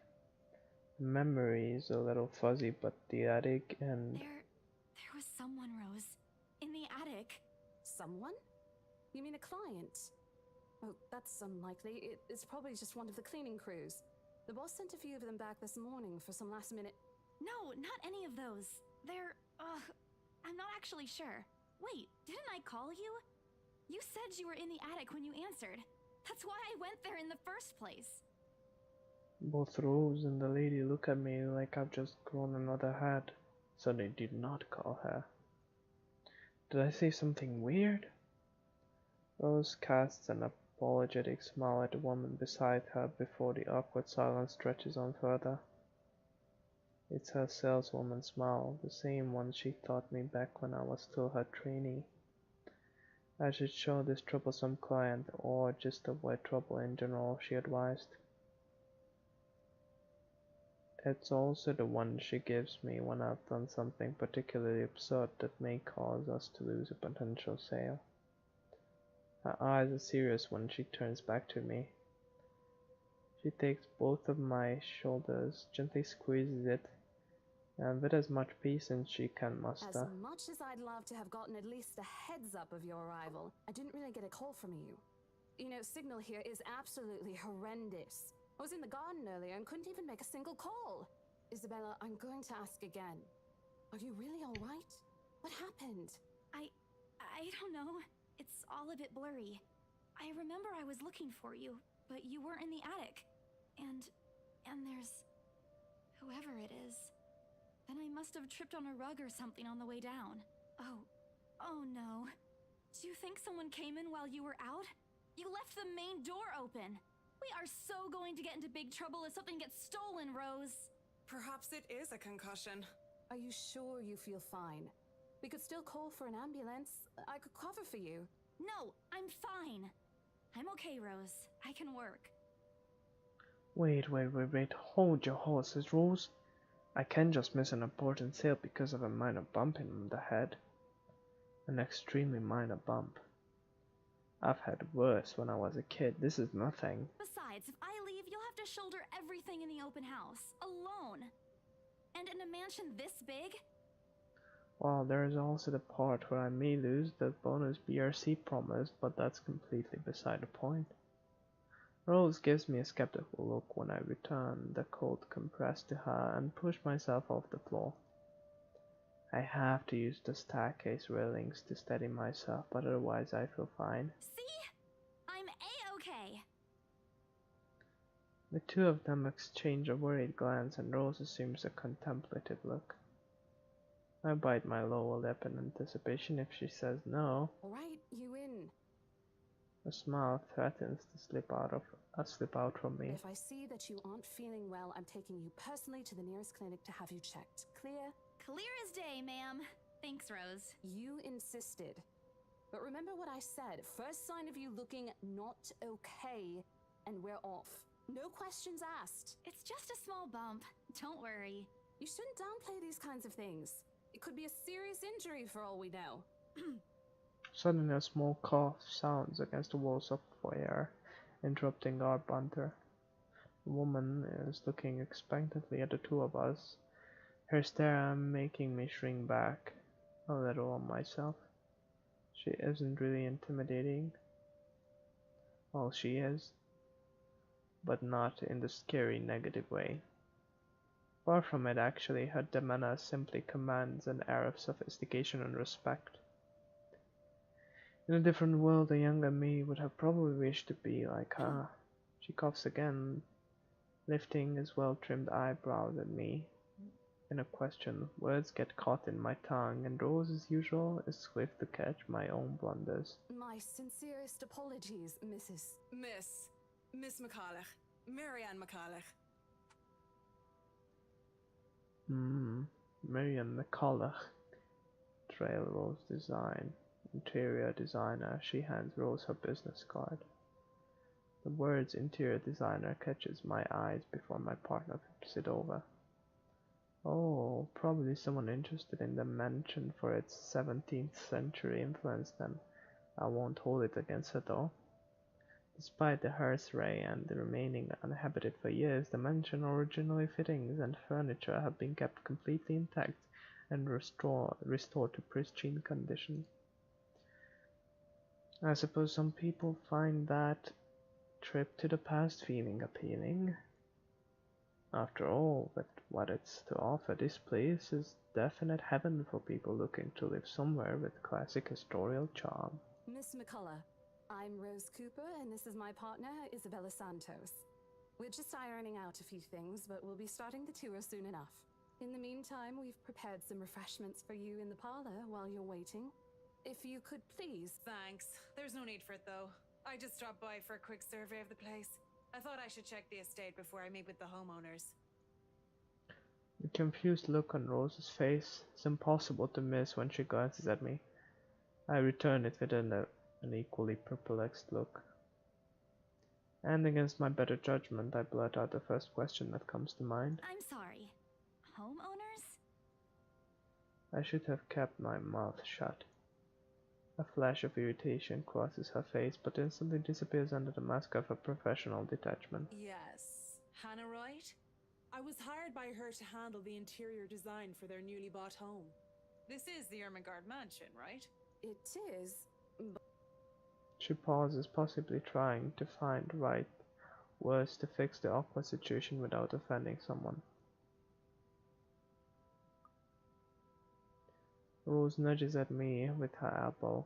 The memory is a little fuzzy, but the attic and... There was someone, Rose. In the attic. Someone? You mean a client? Oh, that's unlikely. It's probably just one of the cleaning crews. The boss sent a few of them back this morning for some last minute... No, not any of those. They're, I'm not actually sure. Wait, didn't I call you? You said you were in the attic when you answered. That's why I went there in the first place. Both Rose and the lady look at me like I've just grown another head, so they did not call her. Did I say something weird? Rose casts an apologetic smile at the woman beside her before the awkward silence stretches on further. It's her saleswoman smile, the same one she taught me back when I was still her trainee. I should show this troublesome client, or just avoid trouble in general, she advised. It's also the one she gives me when I've done something particularly absurd that may cause us to lose a potential sale. Her eyes are serious when she turns back to me. She takes both of my shoulders, gently squeezes it, and with as much patience she can muster. As much as I'd love to have gotten at least a heads up of your arrival, I didn't really get a call from you. You know, signal here is absolutely horrendous. I was in the garden earlier and couldn't even make a single call. Isabella, I'm going to ask again. Are you really alright? What happened? I don't know. It's all a bit blurry. I remember I was looking for you, but you weren't in the attic. And there's... whoever it is. Then I must have tripped on a rug or something on the way down. Oh no. Do you think someone came in while you were out? You left the main door open. We are so going to get into big trouble if something gets stolen, Rose. Perhaps it is a concussion. Are you sure you feel fine? We could still call for an ambulance. I could cover for you. No, I'm fine. I'm okay, Rose. I can work. Wait, hold your horses, Rose. I can't just miss an important sale because of a minor bump in the head. An extremely minor bump. I've had worse when I was a kid. This is nothing. Besides, if I leave, you'll have to shoulder everything in the open house, alone. And in a mansion this big? Well, there is also the part where I may lose the bonus BRC promised, but that's completely beside the point. Rose gives me a skeptical look when I return the cold compress to her and push myself off the floor. I have to use the staircase railings to steady myself, but otherwise I feel fine. See? I'm A-okay. The two of them exchange a worried glance and Rose assumes a contemplative look. I bite my lower lip in anticipation if she says no. Alright, you in. A smile threatens to slip out from me. If I see that you aren't feeling well, I'm taking you personally to the nearest clinic to have you checked. Clear? Clear as day, ma'am. Thanks, Rose. You insisted. But remember what I said. First sign of you looking not okay, and we're off. No questions asked. It's just a small bump. Don't worry. You shouldn't downplay these kinds of things. It could be a serious injury for all we know. Suddenly a small cough sounds against the walls of the foyer, interrupting our banter. The woman is looking expectantly at the two of us, her stare making me shrink back a little on myself. She isn't really intimidating. Well, she is, but not in the scary negative way. Far from it, actually, her demeanor simply commands an air of sophistication and respect. In a different world, a younger me would have probably wished to be like her. She coughs again, lifting his well-trimmed eyebrows at me. In a question, words get caught in my tongue, and Rose, as usual, is swift to catch my own blunders. My sincerest apologies, Miss McCulloch. Marianne McCulloch. Marianne McCulloch. Trail Rose Design. Interior designer. She hands Rose her business card. The words interior designer catches my eyes before my partner flips it over. Oh, probably someone interested in the mansion for its 17th century influence then. I won't hold it against her though. Despite the hearth ray and the remaining uninhabited for years, the mansion originally fittings and furniture have been kept completely intact and restored to pristine condition. I suppose some people find that trip to the past feeling appealing. After all, with what it's to offer, this place is definite heaven for people looking to live somewhere with classic historical charm. Miss McCullough, I'm Rose Cooper, and this is my partner, Isabella Santos. We're just ironing out a few things, but we'll be starting the tour soon enough. In the meantime, we've prepared some refreshments for you in the parlor while you're waiting. If you could please... Thanks. There's no need for it, though. I just stopped by for a quick survey of the place. I thought I should check the estate before I meet with the homeowners. The confused look on Rose's face is impossible to miss when she glances at me. I return it with an equally perplexed look. And against my better judgment, I blurt out the first question that comes to mind. I'm sorry. Homeowners? I should have kept my mouth shut. A flash of irritation crosses her face, but instantly disappears under the mask of a professional detachment. Yes. Hannah Wright? I was hired by her to handle the interior design for their newly bought home. This is the Ermengarde mansion, right? It is, but... She pauses, possibly trying to find the right words to fix the awkward situation without offending someone. Rose nudges at me with her elbow.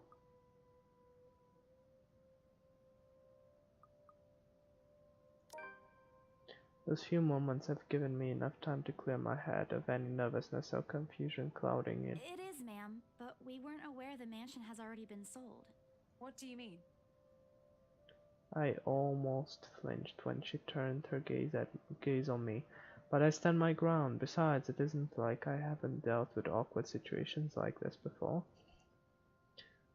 Those few moments have given me enough time to clear my head of any nervousness or confusion clouding it. It is, ma'am, but we weren't aware the mansion has already been sold. What do you mean? I almost flinched when she turned her gaze on me, but I stand my ground. Besides, it isn't like I haven't dealt with awkward situations like this before.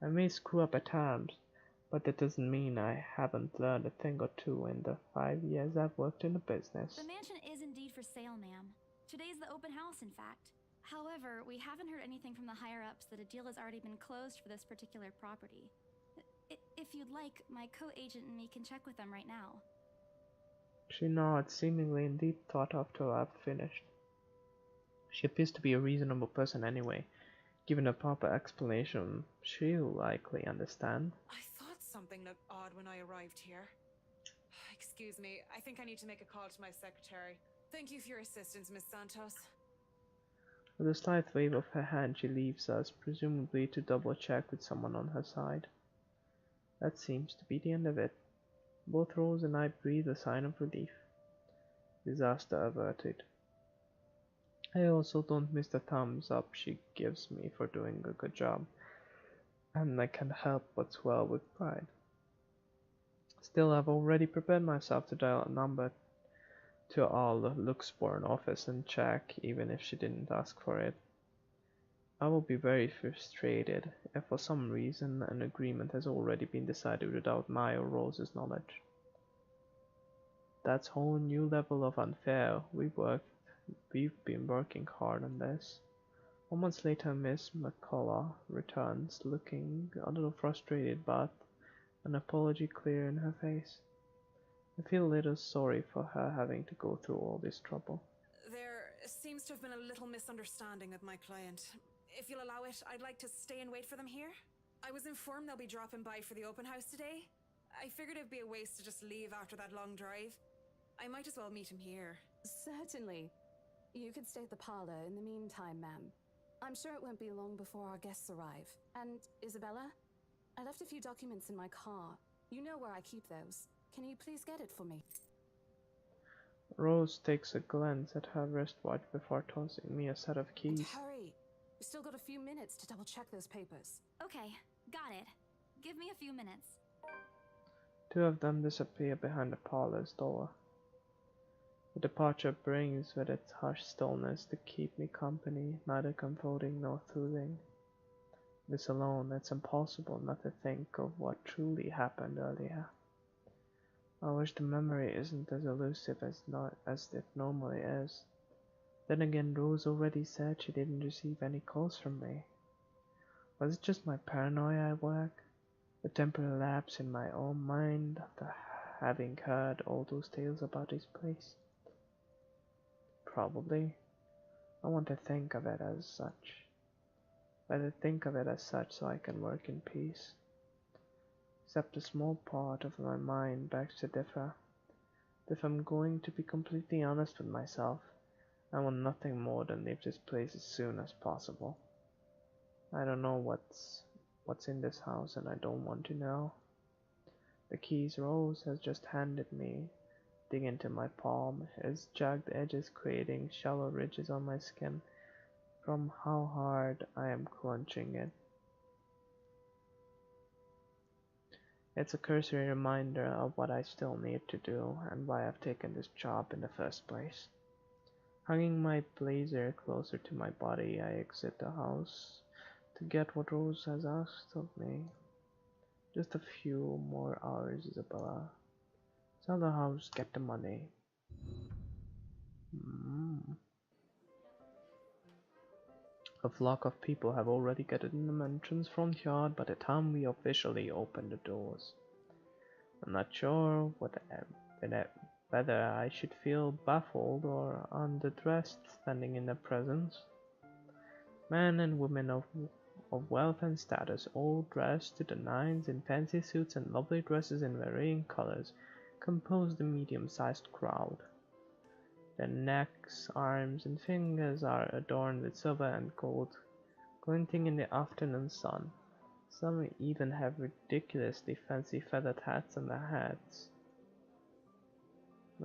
I may screw up at times, but that doesn't mean I haven't learned a thing or two in the 5 years I've worked in the business. The mansion is indeed for sale, ma'am. Today's the open house, in fact. However, we haven't heard anything from the higher-ups that a deal has already been closed for this particular property. If you'd like, my co-agent and me can check with them right now. She nods, seemingly in deep thought after I've finished. She appears to be a reasonable person anyway. Given a proper explanation, she'll likely understand. I thought something looked odd when I arrived here. Excuse me, I think I need to make a call to my secretary. Thank you for your assistance, Miss Santos. With a slight wave of her hand she leaves us, presumably to double check with someone on her side. That seems to be the end of it. Both Rose and I breathe a sign of relief. Disaster averted. I also don't miss the thumbs up she gives me for doing a good job, and I can't help but swell with pride. Still, I've already prepared myself to dial a number to our Luxborn office and check, even if she didn't ask for it. I will be very frustrated if for some reason an agreement has already been decided without my or Rose's knowledge. That's a whole new level of unfair. We've been working hard on this. Moments later, Miss McCullough returns, looking a little frustrated, but an apology clear in her face. I feel a little sorry for her having to go through all this trouble. There seems to have been a little misunderstanding with my client. If you'll allow it, I'd like to stay and wait for them here. I was informed they'll be dropping by for the open house today. I figured it'd be a waste to just leave after that long drive. I might as well meet him here. Certainly. You could stay at the parlor in the meantime, ma'am. I'm sure it won't be long before our guests arrive. And, Isabella? I left a few documents in my car. You know where I keep those. Can you please get it for me? Rose takes a glance at her wristwatch before tossing me a set of keys. And hurry! We've still got a few minutes to double check those papers. Okay, got it. Give me a few minutes. Two of them disappear behind the parlor's door. The departure brings with its harsh stillness to keep me company, neither comforting nor soothing. This alone, it's impossible not to think of what truly happened earlier. I wish the memory isn't as elusive as it normally is. Then again, Rose already said she didn't receive any calls from me. Was it just my paranoia at work? A temporary lapse in my own mind after having heard all those tales about this place? Probably. I want to think of it as such. Better think of it as such so I can work in peace. Except a small part of my mind begs to differ. If I'm going to be completely honest with myself, I want nothing more than leave this place as soon as possible. I don't know what's in this house, and I don't want to know. The keys Rose has just handed me dig into my palm, its jagged edges creating shallow ridges on my skin from how hard I am clenching it. It's a cursory reminder of what I still need to do and why I've taken this job in the first place. Hugging my blazer closer to my body, I exit the house to get what Rose has asked of me. Just a few more hours, Isabella. Sell the house, get the money. A flock of people have already gathered in the mansion's front yard by the time we officially open the doors. I'm not sure whether I should feel baffled or underdressed standing in their presence. Men and women of wealth and status, all dressed to the nines in fancy suits and lovely dresses in varying colors, compose the medium-sized crowd. Their necks, arms, and fingers are adorned with silver and gold, glinting in the afternoon sun. Some even have ridiculously fancy feathered hats on their heads.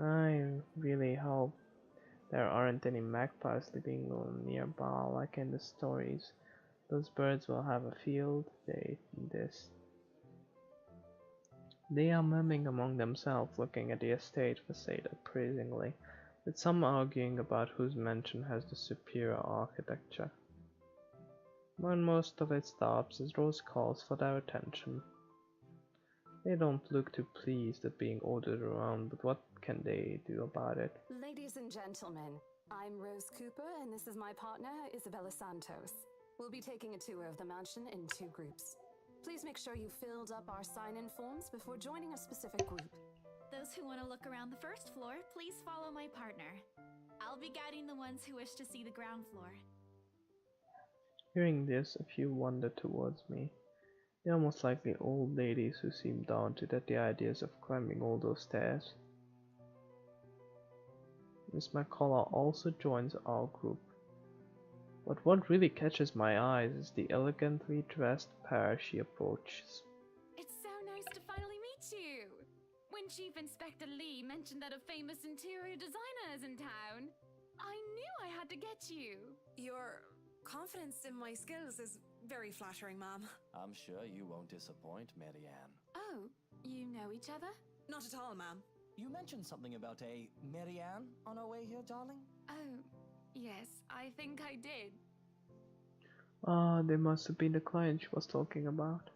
I really hope there aren't any magpies living nearby like in the stories. Those birds will have a field day in this. They are mumming among themselves, looking at the estate facade appraisingly, with some arguing about whose mansion has the superior architecture. When most of it stops as Rose calls for their attention. They don't look too pleased at being ordered around, but what can they do about it? Ladies and gentlemen, I'm Rose Cooper, and this is my partner, Isabella Santos. We'll be taking a tour of the mansion in 2 groups. Please make sure you filled up our sign-in forms before joining a specific group. Those who want to look around the first floor, please follow my partner. I'll be guiding the ones who wish to see the ground floor. Hearing this, a few wander towards me. They are most likely old ladies who seem daunted at the ideas of climbing all those stairs. Miss McCullough also joins our group. But what really catches my eyes is the elegantly dressed pair she approaches. It's so nice to finally meet you! When Chief Inspector Lee mentioned that a famous interior designer is in town, I knew I had to get you! Your confidence in my skills is very flattering, ma'am. I'm sure you won't disappoint, Marianne. Oh, you know each other? Not at all, ma'am. You mentioned something about a Marianne on our way here, darling? Oh, yes, I think I did. Ah, they must have been the client she was talking about.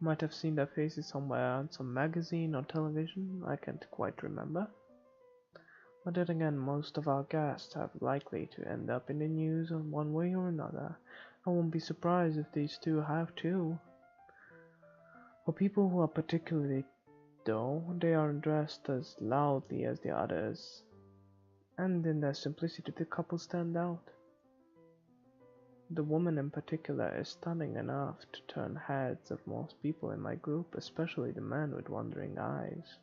Might have seen their faces somewhere on some magazine or television, I can't quite remember. But then again, most of our guests are likely to end up in the news in one way or another. I won't be surprised if these two have too. For people who are particularly though, they aren't dressed as loudly as the others, and in their simplicity the couple stand out. The woman in particular is stunning enough to turn heads of most people in my group, especially the men with wondering eyes.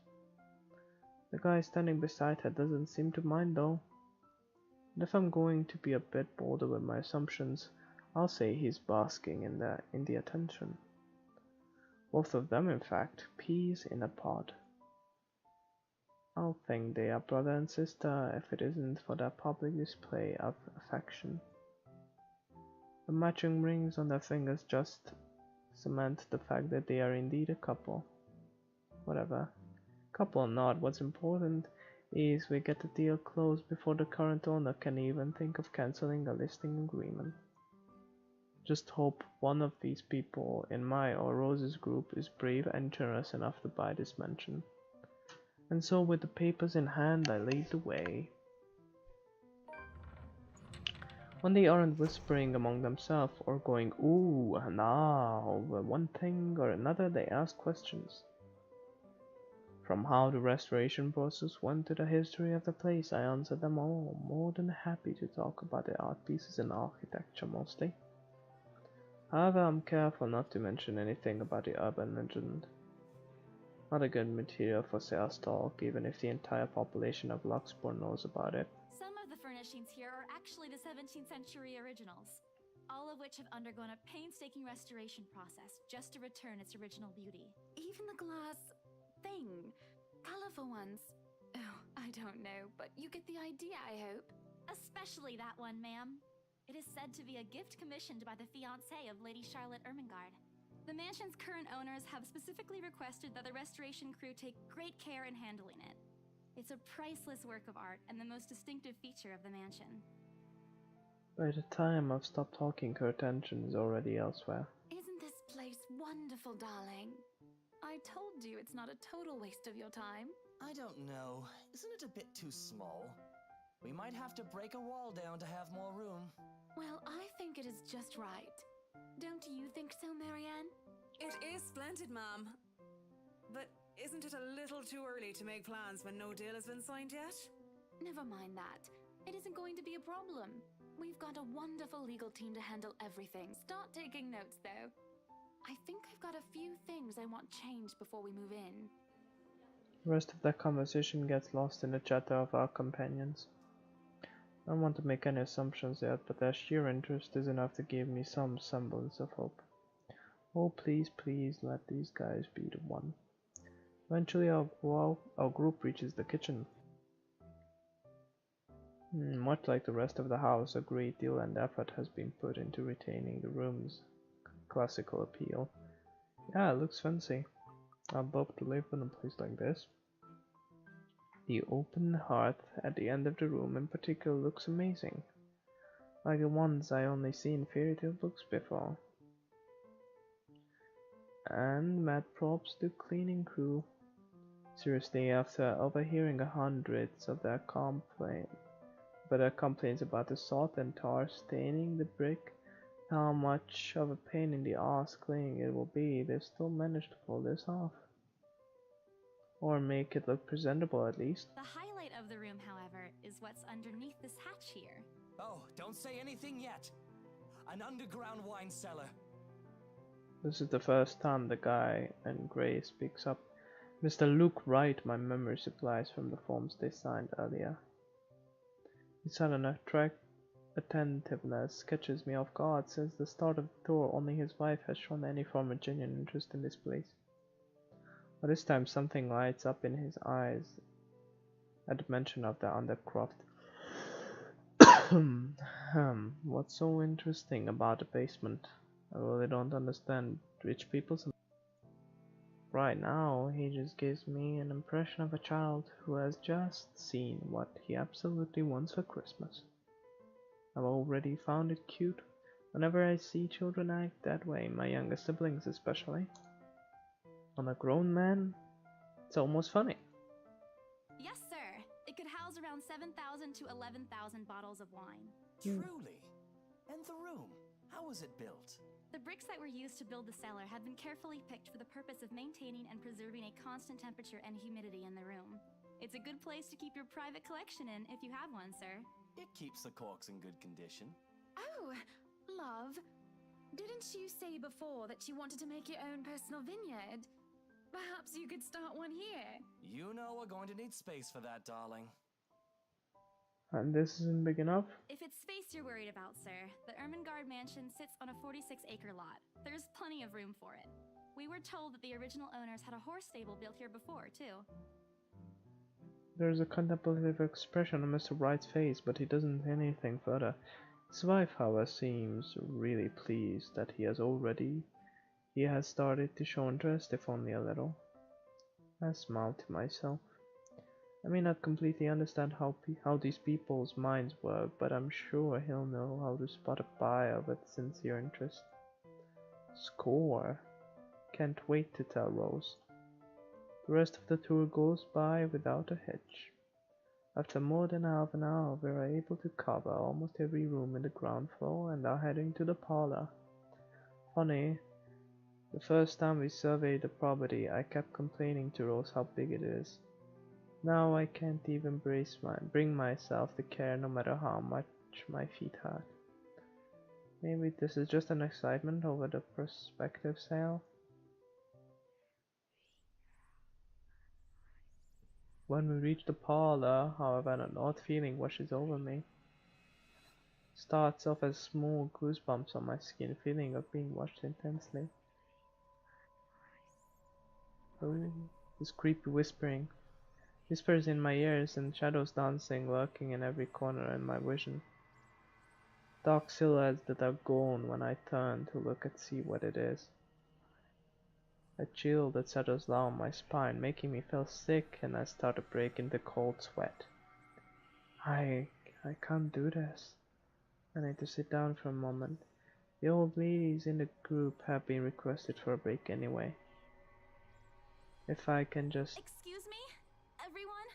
The guy standing beside her doesn't seem to mind though. And if I'm going to be a bit bolder with my assumptions, I'll say he's basking in the attention. Both of them, in fact, peas in a pod. I'll think they are brother and sister if it isn't for their public display of affection. The matching rings on their fingers just cement the fact that they are indeed a couple. Whatever. Couple or not, what's important is we get the deal closed before the current owner can even think of cancelling a listing agreement. Just hope one of these people in my or Rose's group is brave and generous enough to buy this mansion. And so with the papers in hand, I lead the way. When they aren't whispering among themselves or going ooh and ah over one thing or another, they ask questions. From how the restoration process went to the history of the place, I answer them all, more than happy to talk about the art pieces and architecture mostly. However, I'm careful not to mention anything about the urban legend. Not a good material for sales talk, even if the entire population of Luxport knows about it. Some of the furnishings here are actually the 17th century originals, all of which have undergone a painstaking restoration process just to return its original beauty. Even the glass thing. Colorful ones. Oh, I don't know, but you get the idea, I hope. Especially that one, ma'am. It is said to be a gift commissioned by the fiancée of Lady Charlotte Ermengarde. The mansion's current owners have specifically requested that the restoration crew take great care in handling it. It's a priceless work of art and the most distinctive feature of the mansion. By the time I've stopped talking, her attention is already elsewhere. Isn't this place wonderful, darling? I told you it's not a total waste of your time. I don't know. Isn't it a bit too small? We might have to break a wall down to have more room. Well, I think it is just right. Don't you think so, Marianne? It is splendid, ma'am. But isn't it a little too early to make plans when no deal has been signed yet? Never mind that. It isn't going to be a problem. We've got a wonderful legal team to handle everything. Start taking notes, though. I think I've got a few things I want changed before we move in. The rest of the conversation gets lost in the chatter of our companions. I don't want to make any assumptions yet, but their sheer interest is enough to give me some semblance of hope. Oh, please, please, let these guys be the one. Eventually our group reaches the kitchen. Much like the rest of the house, a great deal and effort has been put into retaining the room's classical appeal. Yeah, it looks fancy. I'd love to live in a place like this. The open hearth at the end of the room in particular looks amazing, like the ones I only see in fairy tale books before. And mad props to cleaning crew. Seriously, after overhearing hundreds of their complaints about the salt and tar staining the brick, how much of a pain in the ass cleaning it will be, they still managed to pull this off. Or make it look presentable at least. The highlight of the room, however, is what's underneath this hatch here. Oh, don't say anything yet. An underground wine cellar. This is the first time the guy in grey speaks up. Mr. Luke Wright, my memory supplies from the forms they signed earlier. He's had an attentiveness catches me off guard. Since the start of the tour, only his wife has shown any form of genuine interest in this place. But this time something lights up in his eyes at the mention of the Undercroft. What's so interesting about the basement? I really don't understand rich people. Right now, he just gives me an impression of a child who has just seen what he absolutely wants for Christmas. I've already found it cute. Whenever I see children act that way, my younger siblings especially. On a grown man, it's almost funny. Yes, sir. It could house around 7,000 to 11,000 bottles of wine. Truly. And the room, how was it built? The bricks that were used to build the cellar have been carefully picked for the purpose of maintaining and preserving a constant temperature and humidity in the room. It's a good place to keep your private collection in if you have one, sir. It keeps the corks in good condition. Oh, love. Didn't you say before that you wanted to make your own personal vineyard? Perhaps you could start one here. You know we're going to need space for that, darling. And this isn't big enough? If it's space you're worried about, sir, the Ermengarde mansion sits on a 46-acre lot. There's plenty of room for it. We were told that the original owners had a horse stable built here before, too. There's a contemplative expression on Mr. Wright's face, but he doesn't say anything further. His wife, however, seems really pleased that he has started to show interest, if only a little. I smile to myself. I may not completely understand how these people's minds work, but I'm sure he'll know how to spot a buyer with sincere interest. Score! Can't wait to tell Rose. The rest of the tour goes by without a hitch. After more than half an hour, we are able to cover almost every room in the ground floor and are heading to the parlor. Funny, the first time we surveyed the property, I kept complaining to Rose how big it is. Now I can't even bring myself to care, no matter how much my feet hurt. Maybe this is just an excitement over the prospective sale. When we reach the parlor, however, an odd feeling washes over me. Starts off as small goosebumps on my skin, feeling of being watched intensely. Oh, this creepy whispering. Whispers in my ears and shadows dancing, lurking in every corner in my vision. Dark silhouettes that are gone when I turn to look and see what it is. A chill that settles down my spine, making me feel sick, and I start to break into cold sweat. I can't do this. I need to sit down for a moment. The old ladies in the group have been requested for a break anyway. If I can just... Excuse me? Everyone?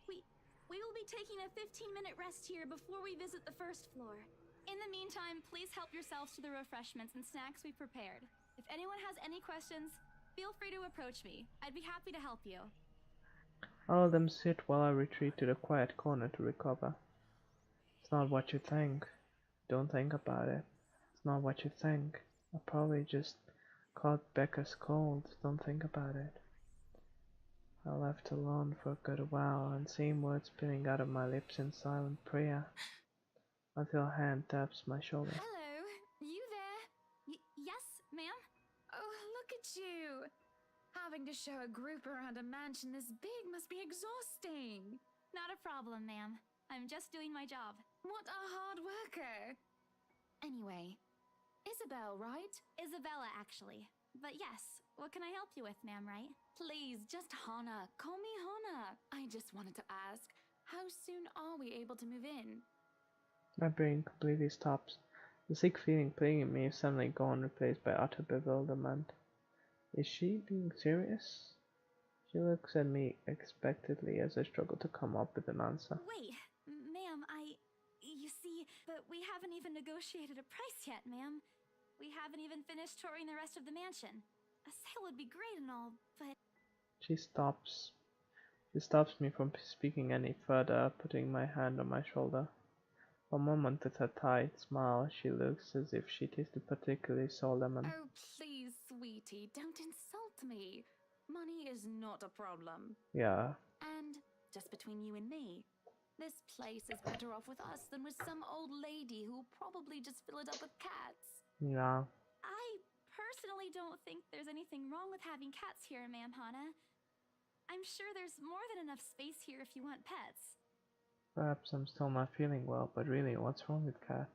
We will be taking a 15-minute rest here before we visit the first floor. In the meantime, please help yourselves to the refreshments and snacks we've prepared. If anyone has any questions, feel free to approach me. I'd be happy to help you. I'll let them sit while I retreat to the quiet corner to recover. It's not what you think. Don't think about it. It's not what you think. I probably just caught Becca's cold. Don't think about it. I left alone for a good while, and same words spilling out of my lips in silent prayer, until a hand taps my shoulder. Hello, you there? Yes, ma'am? Oh, look at you! Having to show a group around a mansion this big must be exhausting. Not a problem, ma'am. I'm just doing my job. What a hard worker! Anyway, Isabel, right? Isabella, actually. But yes, what can I help you with, ma'am, right? Please, just Hannah. Call me Hannah. I just wanted to ask, how soon are we able to move in? My brain completely stops. The sick feeling plaguing me is suddenly gone, replaced by utter bewilderment. Is she being serious? She looks at me expectantly as I struggle to come up with an answer. Wait, ma'am, you see, but we haven't even negotiated a price yet, ma'am. We haven't even finished touring the rest of the mansion. A sale would be great and all, but... She stops me from speaking any further, putting my hand on my shoulder. For a moment, with her tight smile, she looks as if she tasted particularly sour lemon. Oh, please, sweetie, don't insult me. Money is not a problem. Yeah. And, just between you and me, This place is better off with us than with some old lady who will probably just fill it up with cats. Yeah, I personally don't think there's anything wrong with having cats here, Ma'am Hana. I'm sure there's more than enough space here if you want pets. perhaps I'm still not feeling well, but really, what's wrong with cats?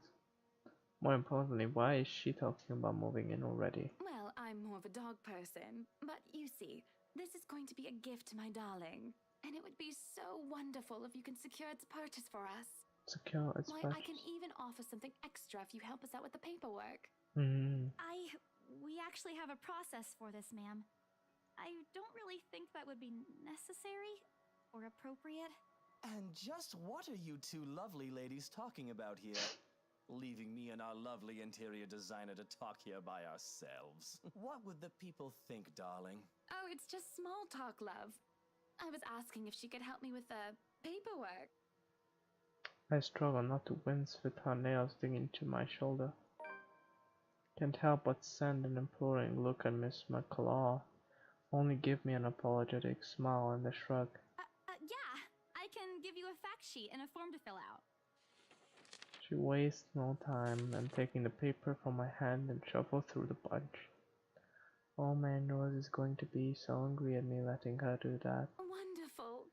More importantly, why is she talking about moving in already? Well, I'm more of a dog person, but you see, this is going to be a gift to my darling. And it would be so wonderful if you can secure its purchase for us. Secure its Why, I can purchase. even offer something extra if you help us out with the paperwork. We actually have a process for this, ma'am. I don't really think that would be necessary or appropriate. And just what are you two lovely ladies talking about here? Leaving me and our lovely interior designer to talk here by ourselves. What would the people think, darling? Oh, it's just small talk, love. I was asking if she could help me with the paperwork. I struggle not to wince with her nails digging into my shoulder. Can't help but send an imploring look at Miss McClaw. Only give me an apologetic smile and a shrug. Yeah, I can give you a fact sheet and a form to fill out. She wastes no time and taking the paper from my hand and shuffles through the bunch. Oh man, Rose is going to be so angry at me letting her do that. Wonderful.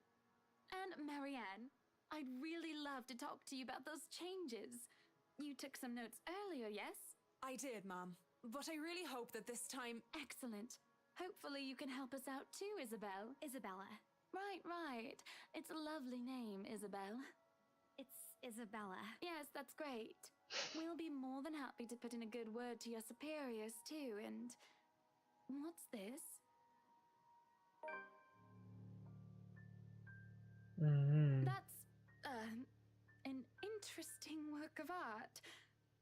And Marianne, I'd really love to talk to you about those changes. You took some notes earlier, yes? I did, Mom. But I really hope that this time... Excellent. Hopefully you can help us out too, Isabel. Isabella. Right. It's a lovely name, Isabel. It's Isabella. Yes, that's great. We'll be more than happy to put in a good word to your superiors too, and... What's this? That's, an interesting work of art.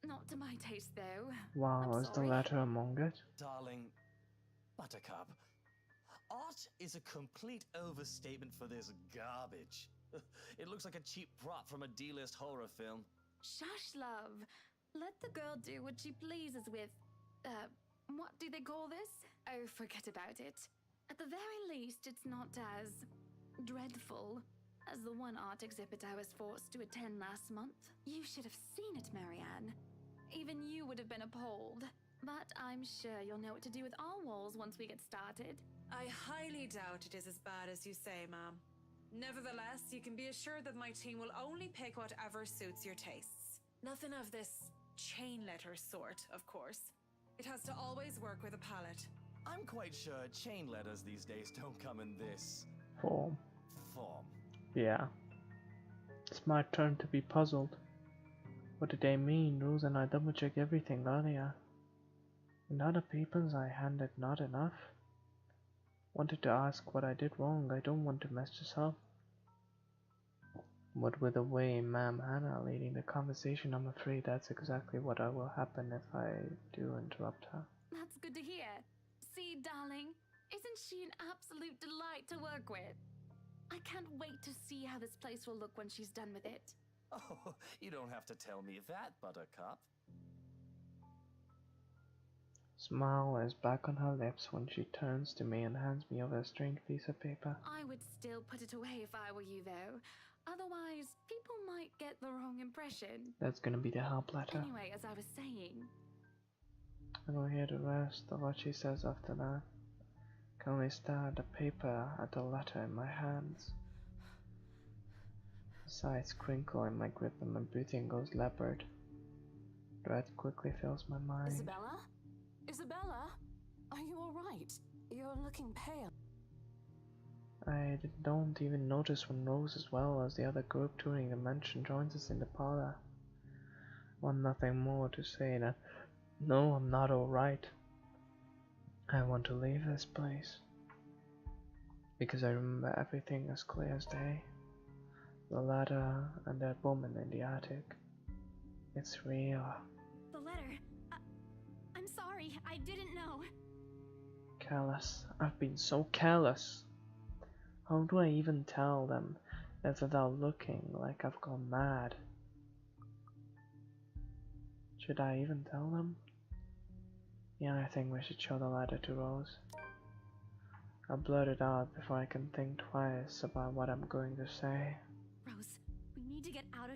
Not to my taste, though. Wow, I'm is the sorry. letter among it? Darling, Buttercup, art is a complete overstatement for this garbage. It looks like a cheap prop from a D-list horror film. Shush, love. Let the girl do what she pleases with, what do they call this? Oh, forget about it. At the very least, it's not as dreadful as the one art exhibit I was forced to attend last month. You should have seen it, Marianne. Even you would have been appalled. But I'm sure you'll know what to do with our walls once we get started. I highly doubt it is as bad as you say, Ma'am. Nevertheless, you can be assured that my team will only pick whatever suits your tastes. Nothing of this chain letter sort, of course. It has to always work with a palette. I'm quite sure chain letters these days don't come in this Form. form. Yeah. It's my turn to be puzzled. What did they mean? Rose and I double checked everything earlier. And other papers I handed not enough. Wanted to ask what I did wrong. I don't want to mess this up. But with the way Ma'am Hana leading the conversation, I'm afraid that's exactly what will happen if I do interrupt her. That's good to hear. See, darling, isn't she an absolute delight to work with? I can't wait to see how this place will look when she's done with it. Oh, you don't have to tell me that, Buttercup. Smile is back on her lips when she turns to me and hands me over a strange piece of paper. I would still put it away if I were you, though. Otherwise, people might get the wrong impression. That's gonna be the help letter. Anyway, as I was saying... I will hear the rest of what she says after that. Can only stare at the paper, at the letter in my hands. The sides crinkle in my grip and my breathing goes leopard. Dread quickly fills my mind. Isabella? Isabella? Are you alright? You're looking pale. I don't even notice when Rose, as well as the other group touring the mansion, joins us in the parlor. Want nothing more to say than, no, I'm not alright. I want to leave this place. Because I remember everything as clear as day. The ladder and that woman in the attic. It's real. The letter. I'm sorry, I didn't know. Careless. I've been so careless. How do I even tell them if without looking like I've gone mad? Should I even tell them? Yeah, I think we should show the letter to Rose. I'll blurt it out before I can think twice about what I'm going to say. Rose, we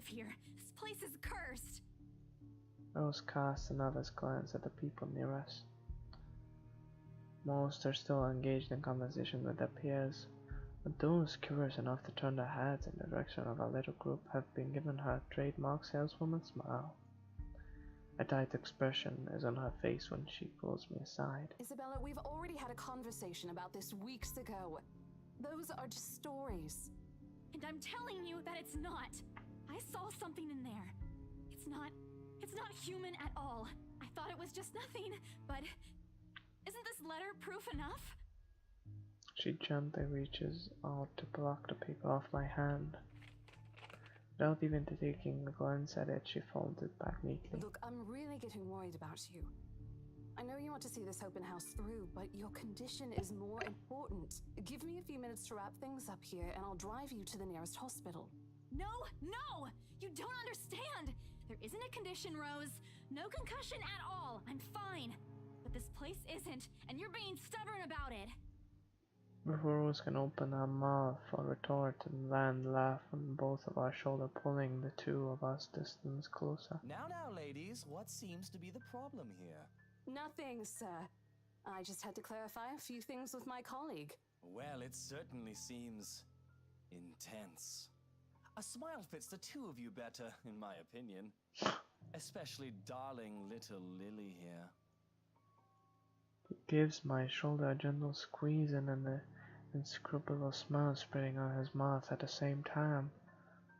of here. This place is cursed. Rose casts another glance at the people near us. Most are still engaged in conversation with their peers, but those curious enough to turn their heads in the direction of our little group have been given her trademark saleswoman smile. A tight expression is on her face when she pulls me aside. Isabella, we've already had a conversation about this weeks ago. Those are just stories. And I'm telling you that it's not. I saw something in there. It's not human at all. I thought it was just nothing, but isn't this letter proof enough? She gently reaches out to pluck the paper off my hand. Without even taking a glance at it, she folds it back neatly. Look, I'm really getting worried about you. I know you want to see this open house through, but your condition is more important. Give me a few minutes to wrap things up here, and I'll drive you to the nearest hospital. No! You don't understand! There isn't a condition, Rose. No concussion at all. I'm fine. But this place isn't, and you're being stubborn about it. Before Rose can open her mouth for retort, and Van laugh on both of our shoulders, pulling the two of us distance closer. Now, ladies, what seems to be the problem here? Nothing, sir. I just had to clarify a few things with my colleague. Well, it certainly seems intense. A smile fits the two of you better, in my opinion. Especially darling little Lily here. He gives my shoulder a gentle squeeze and an inscrutable smile spreading on his mouth at the same time,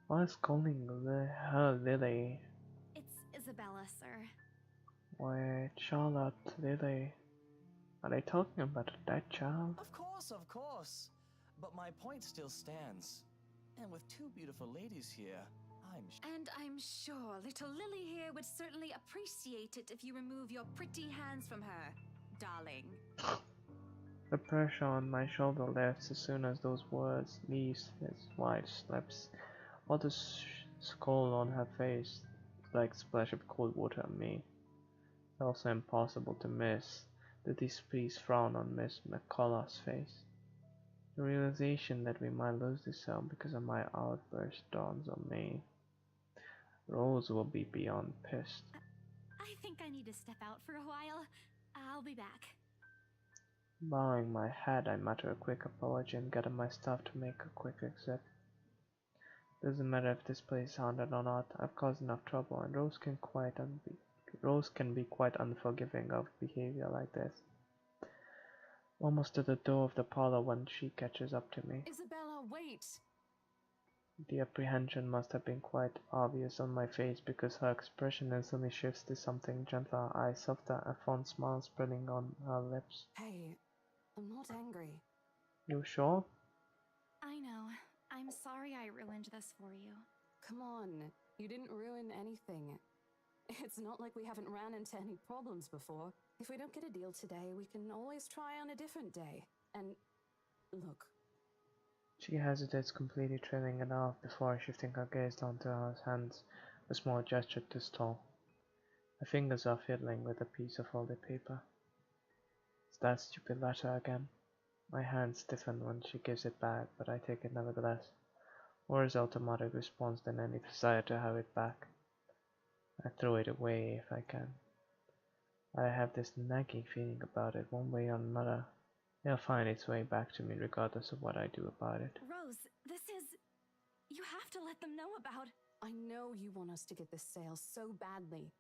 whilst calling her Lily. It's Isabella, sir. Wait, Charlotte, Lily. Are they talking about a dead child? Of course. But my point still stands. And with two beautiful ladies here, I'm sure little Lily here would certainly appreciate it if you remove your pretty hands from her, darling. The pressure on my shoulder lifts as soon as those words leave his white lips, while the skull on her face is like a splash of cold water on me. It's also impossible to miss the displeased frown on Miss McCullough's face. The realization that we might lose this sale because of my outburst dawns on me. Rose will be beyond pissed. I think I need to step out for a while. I'll be back. Bowing my head, I mutter a quick apology and gather my stuff to make a quick exit. Doesn't matter if this place is haunted or not, I've caused enough trouble, and Rose can be quite unforgiving of behavior like this. Almost to the door of the parlor when she catches up to me. Isabella, wait! The apprehension must have been quite obvious on my face because her expression instantly shifts to something gentler, eyes softer, a fond smile spreading on her lips. Hey, I'm not angry. You sure? I know. I'm sorry I ruined this for you. Come on, you didn't ruin anything. It's not like we haven't ran into any problems before. If we don't get a deal today, we can always try on a different day. And look. She hesitates, completely trailing it off before shifting her gaze down to her hands, a small gesture to stall. Her fingers are fiddling with a piece of folded paper. It's that stupid letter again. My hands stiffen when she gives it back, but I take it nevertheless. More as automatic response than any desire to have it back. I throw it away if I can. I have this nagging feeling about it, one way or another. It'll find its way back to me regardless of what I do about it. Rose, this is... You have to let them know about... I know you want us to get this sale so badly.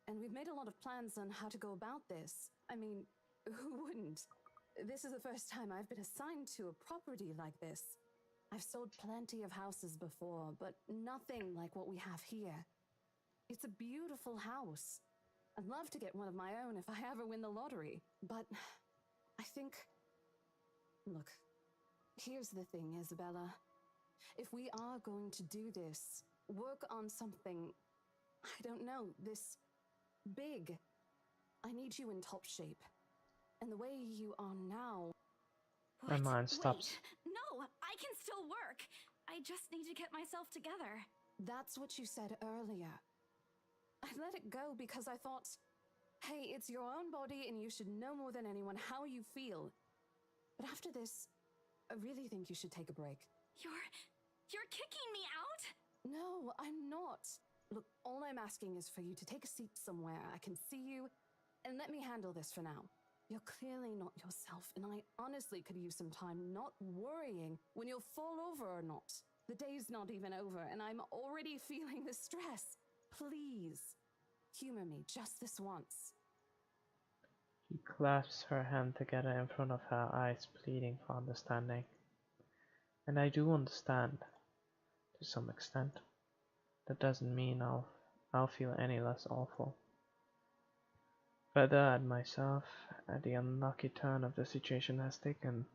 And we've made a lot of plans on how to go about this. I mean, who wouldn't? This is the first time I've been assigned to a property like this. I've sold plenty of houses before, but nothing like what we have here. It's a beautiful house. I'd love to get one of my own if I ever win the lottery, but I think... Look, here's the thing, Isabella. If we are going to do this, work on something, I don't know, this big, I need you in top shape. And the way you are now... My mind stops. Wait, no, I can still work. I just need to get myself together. That's what you said earlier. I let it go because I thought, hey, it's your own body and you should know more than anyone how you feel. But after this, I really think you should take a break. You're kicking me out? No, I'm not. Look, all I'm asking is for you to take a seat somewhere I can see you, and let me handle this for now. You're clearly not yourself, and I honestly could use some time not worrying when you'll fall over or not. The day's not even over, and I'm already feeling the stress. Please, humor me just this once. He clasps her hand together in front of her, eyes pleading for understanding. And I do understand, to some extent. That doesn't mean I'll feel any less awful. Whether at myself, at the unlucky turn of the situation has taken,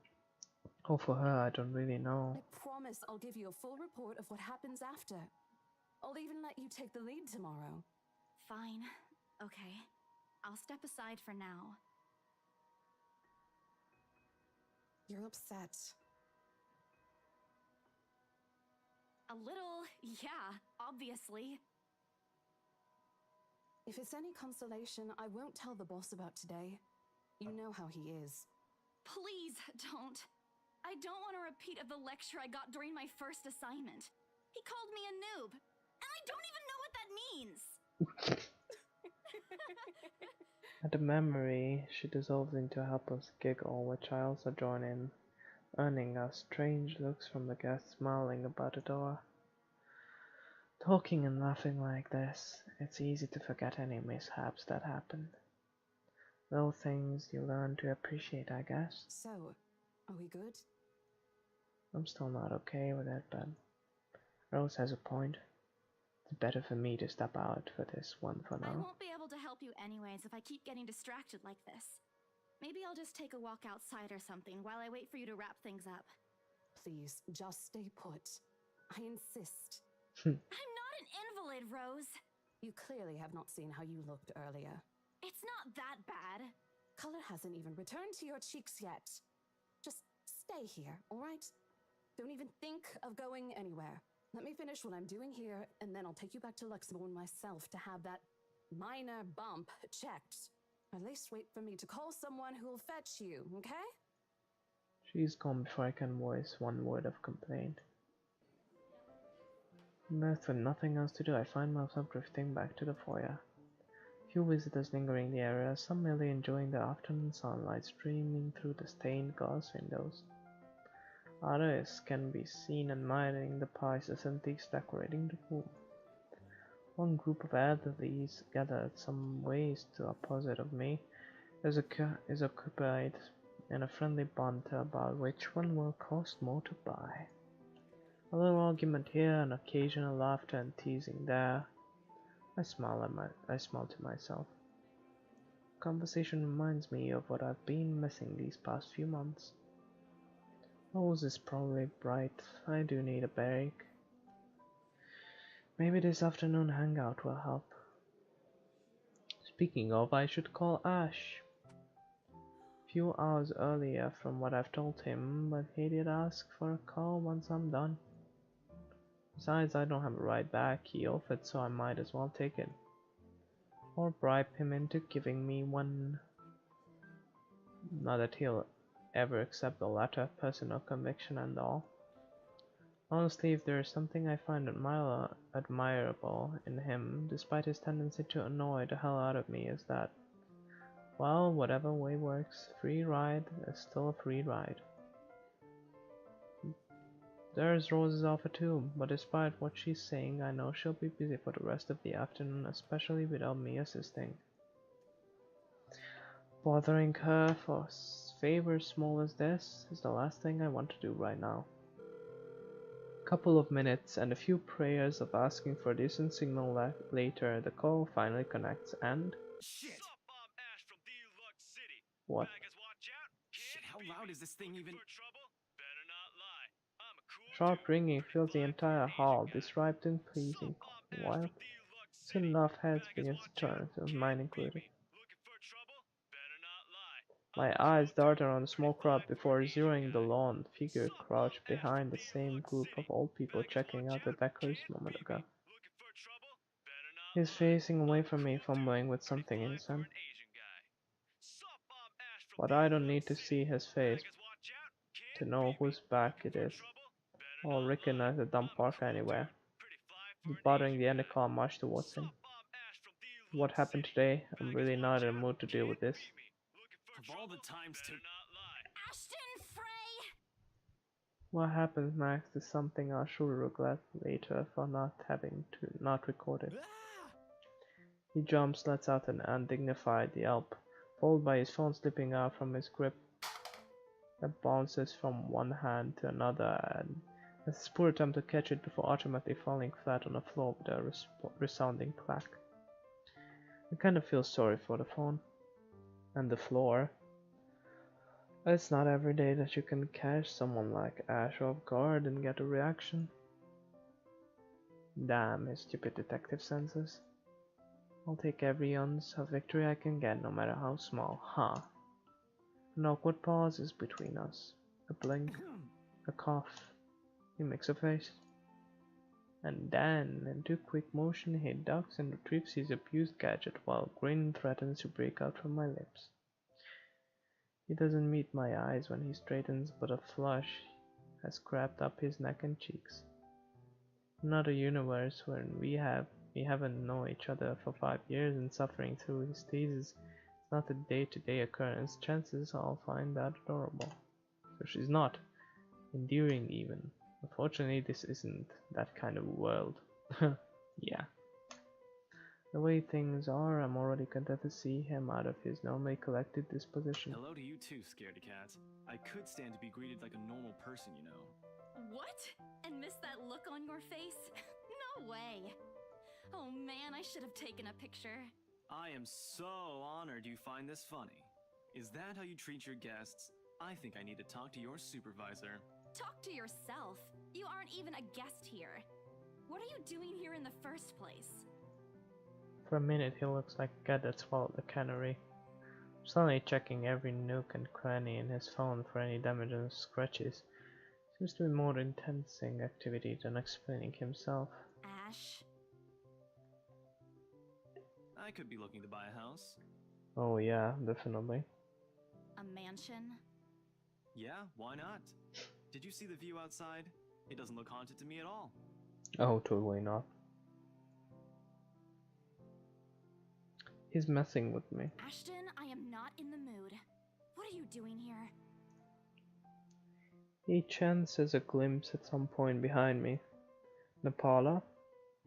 or for her, I don't really know. I promise I'll give you a full report of what happens after. I'll even let you take the lead tomorrow. Fine. Okay. I'll step aside for now. You're upset. A little, yeah, obviously. If it's any consolation, I won't tell the boss about today. You know how he is. Please don't. I don't want a repeat of the lecture I got during my first assignment. He called me a noob, and I don't even know what that means. At the memory, she dissolves into a helpless giggle, which I also join in, earning us strange looks from the guests smiling about the door. Talking and laughing like this, it's easy to forget any mishaps that happened. Little things you learn to appreciate, I guess. So, are we good? I'm still not okay with it, but Rose has a point. It's better for me to step out for this one for I now. won't be able to help you anyways if I keep getting distracted like this. Maybe I'll just take a walk outside or something while I wait for you to wrap things up. Please, just stay put. I insist. I'm not an invalid, Rose. You clearly have not seen how you looked earlier. It's not that bad. Color hasn't even returned to your cheeks yet. Just stay here, all right? Don't even think of going anywhere. Let me finish what I'm doing here, and then I'll take you back to Luxembourg myself to have that minor bump checked. At least wait for me to call someone who'll fetch you, okay? She's gone before I can voice one word of complaint. Left with nothing else to do, I find myself drifting back to the foyer. Few visitors lingering in the area, some merely enjoying the afternoon sunlight streaming through the stained glass windows. Others can be seen admiring the piles of antiques decorating the room. One group of elderlies gathered some ways to opposite of me is occupied in a friendly banter about which one will cost more to buy. A little argument here, and occasional laughter and teasing there. I smile to myself. Conversation reminds me of what I've been missing these past few months. Rose is probably bright. I do need a break. Maybe this afternoon hangout will help. Speaking of, I should call Ash. Few hours earlier from what I've told him, but he did ask for a call once I'm done. Besides, I don't have a ride back. He offered, so I might as well take it. Or bribe him into giving me one. Not that he'll ever accept the latter, personal conviction and all. Honestly, if there is something I find admirable in him, despite his tendency to annoy the hell out of me, is that, well, whatever way works, free ride is still a free ride. There's Rose's offer too, but despite what she's saying, I know she'll be busy for the rest of the afternoon, especially without me assisting. Bothering her for favors small as this is the last thing I want to do right now. Couple of minutes and a few prayers of asking for a decent signal later, the call finally connects and... Shit! Ash from Deluxe City. What? Baggers, watch out. Shit, how loud is this thing even? For trouble? Better not lie. I'm a cool Sharp dude, ringing pretty fills the fly, entire Asian hall, guy. disrupting pleasing while From Deluxe soon City. enough heads Baggers, begins to watch turn, out. with Can't mine beat included. me. Looking for trouble? Better not lie. My I'm a eyes cool dart dude, around the small pretty crowd fly, before Asian zeroing the guy. lone figure crouched Ash from behind the same Deluxe group of City. old people Baggers, checking watch out the out. decorations Can't a moment beat ago. me. Looking for trouble? Better not He's lie. facing away I'm a from me, cool fumbling dude, with pretty something fly for innocent. an Asian guy. Sup, I'm Ash from But I don't Deluxe need to City. see his face Baggers, watch out. to Can't know beat me. whose back Looking it for is, trouble? Better or not lie. recognize the dumb I'm a park cool anywhere. dude, pretty fly bothering the Enderclaw much towards him. What happened today? I'm really not in a mood to deal with this. Of all the times to not lie. Ashton Frey! What happens next is something I'll surely regret later for not recorded. He jumps, lets out an undignified yelp, followed by his phone slipping out from his grip. That bounces from one hand to another and his poor attempt to catch it before ultimately falling flat on the floor with a resounding clack. I kind of feel sorry for the phone and the floor. It's not every day that you can catch someone like Ash off guard and get a reaction. Damn his stupid detective senses. I'll take every ounce of victory I can get, no matter how small, huh? An awkward pause is between us. A blink, a cough, he makes a face. And then, in two quick motion, he ducks and retrieves his abused gadget while a grin threatens to break out from my lips. He doesn't meet my eyes when he straightens, but a flush has crept up his neck and cheeks. Another universe where we haven't known each other for 5 years and suffering through his thesis. It's not a day-to-day occurrence. Chances I'll find that adorable. So she's not. Endearing even. Unfortunately, this isn't that kind of world. Yeah. The way things are, I'm already content to see him out of his normally collected disposition. Hello to you too, scaredy cat. I could stand to be greeted like a normal person, you know. What? And miss that look on your face? No way! Oh man, I should have taken a picture. I am so honored you find this funny. Is that how you treat your guests? I think I need to talk to your supervisor. Talk to yourself. You aren't even a guest here. What are you doing here in the first place? For a minute he looks like a cat that swallowed a canary, suddenly checking every nook and cranny in his phone for any damage and scratches. Seems to be more intensing activity than explaining himself. Ash? I could be looking to buy a house. Oh yeah, definitely. A mansion? Yeah, why not? Did you see the view outside? It doesn't look haunted to me at all. Oh, totally not. He's messing with me. Ashton, I am not in the mood. What are you doing here? He chances a glimpse at some point behind me. The parlor?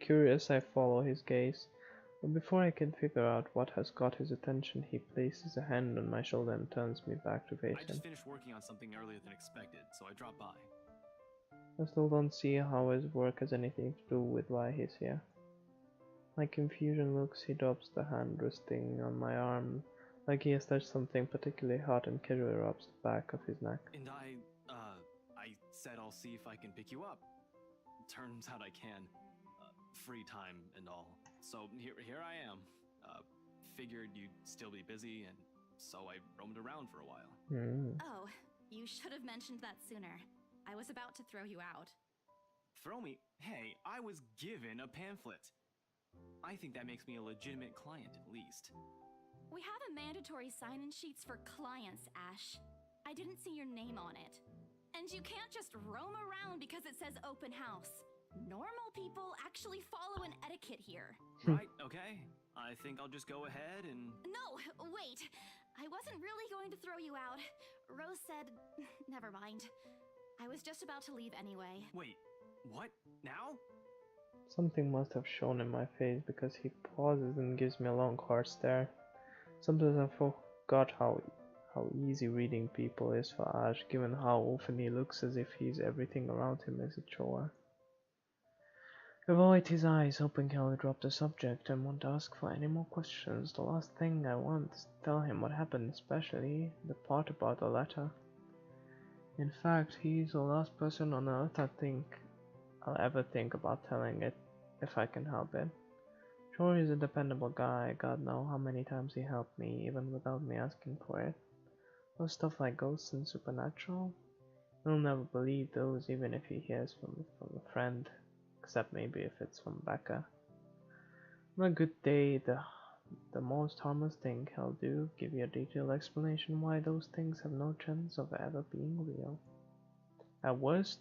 Curious, I follow his gaze, but before I can figure out what has got his attention, he places a hand on my shoulder and turns me back to face I him. just finished working on something earlier than expected, so I dropped by. I still don't see how his work has anything to do with why he's here. My confusion looks, he drops the hand resting on my arm, like he has touched something particularly hot, and casually rubs the back of his neck. And I said I'll see if I can pick you up. Turns out I can. Free time and all. So here I am. Figured you'd still be busy, and so I roamed around for a while. Oh, you should have mentioned that sooner. I was about to throw you out. Throw me? Hey, I was given a pamphlet. I think that makes me a legitimate client, at least. We have a mandatory sign-in sheets for clients, Ash. I didn't see your name on it. And you can't just roam around because it says open house. Normal people actually follow an etiquette here. Right, okay. I think I'll just go ahead and... No, wait. I wasn't really going to throw you out. Rose said... Never mind. I was just about to leave anyway. Wait, what? Now? Something must have shown in my face because he pauses and gives me a long hard stare. Sometimes I forgot how easy reading people is for Ash, given how often he looks as if everything around him is a chore. I avoid his eyes, hoping he'll drop the subject and won't ask for any more questions. The last thing I want is to tell him what happened, especially the part about the letter. In fact, he's the last person on earth I'll ever think about telling it, if I can help it. Sure, he's a dependable guy. God knows how many times he helped me, even without me asking for it. Those stuff like ghosts and supernatural, he'll never believe those, even if he hears from a friend, except maybe if it's from Becca. On a good day, the most harmless thing he'll do, give you a detailed explanation why those things have no chance of ever being real. At worst,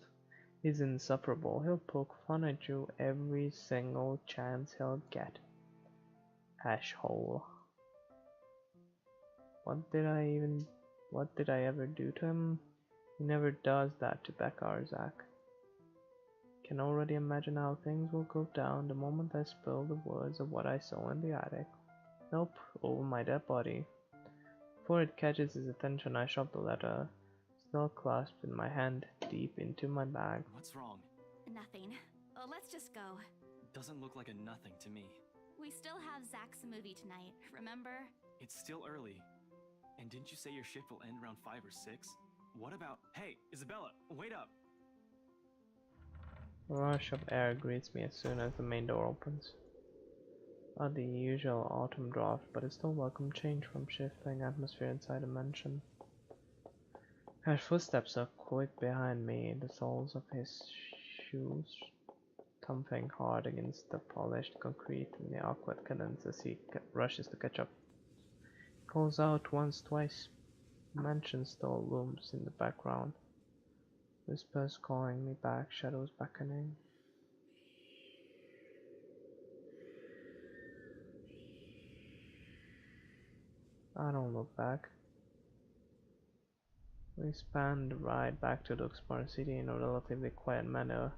He's insufferable. He'll poke fun at you every single chance he'll get. Ashhole. What did I ever do to him? He never does that to Becca or Zach. Can already imagine how things will go down the moment I spill the words of what I saw in the attic. Nope, over my dead body. Before it catches his attention, I shove the letter, still clasped in my hand, deep into my bag. What's wrong? Nothing. Let's just go. Doesn't look like a nothing to me. We still have Zach's movie tonight, remember? It's still early. And didn't you say your shift will end around 5 or 6? What about... Hey, Isabella, wait up! A rush of air greets me as soon as the main door opens. Not the usual autumn draft, but a still welcome change from shifting atmosphere inside a mansion. His footsteps are quick behind me, the soles of his shoes thumping hard against the polished concrete in the awkward cadence as he rushes to catch up. He calls out once, twice. The mansion still looms in the background. Whispers calling me back, shadows beckoning. I don't look back. We span the ride back to Luxmore City in a relatively quiet manner,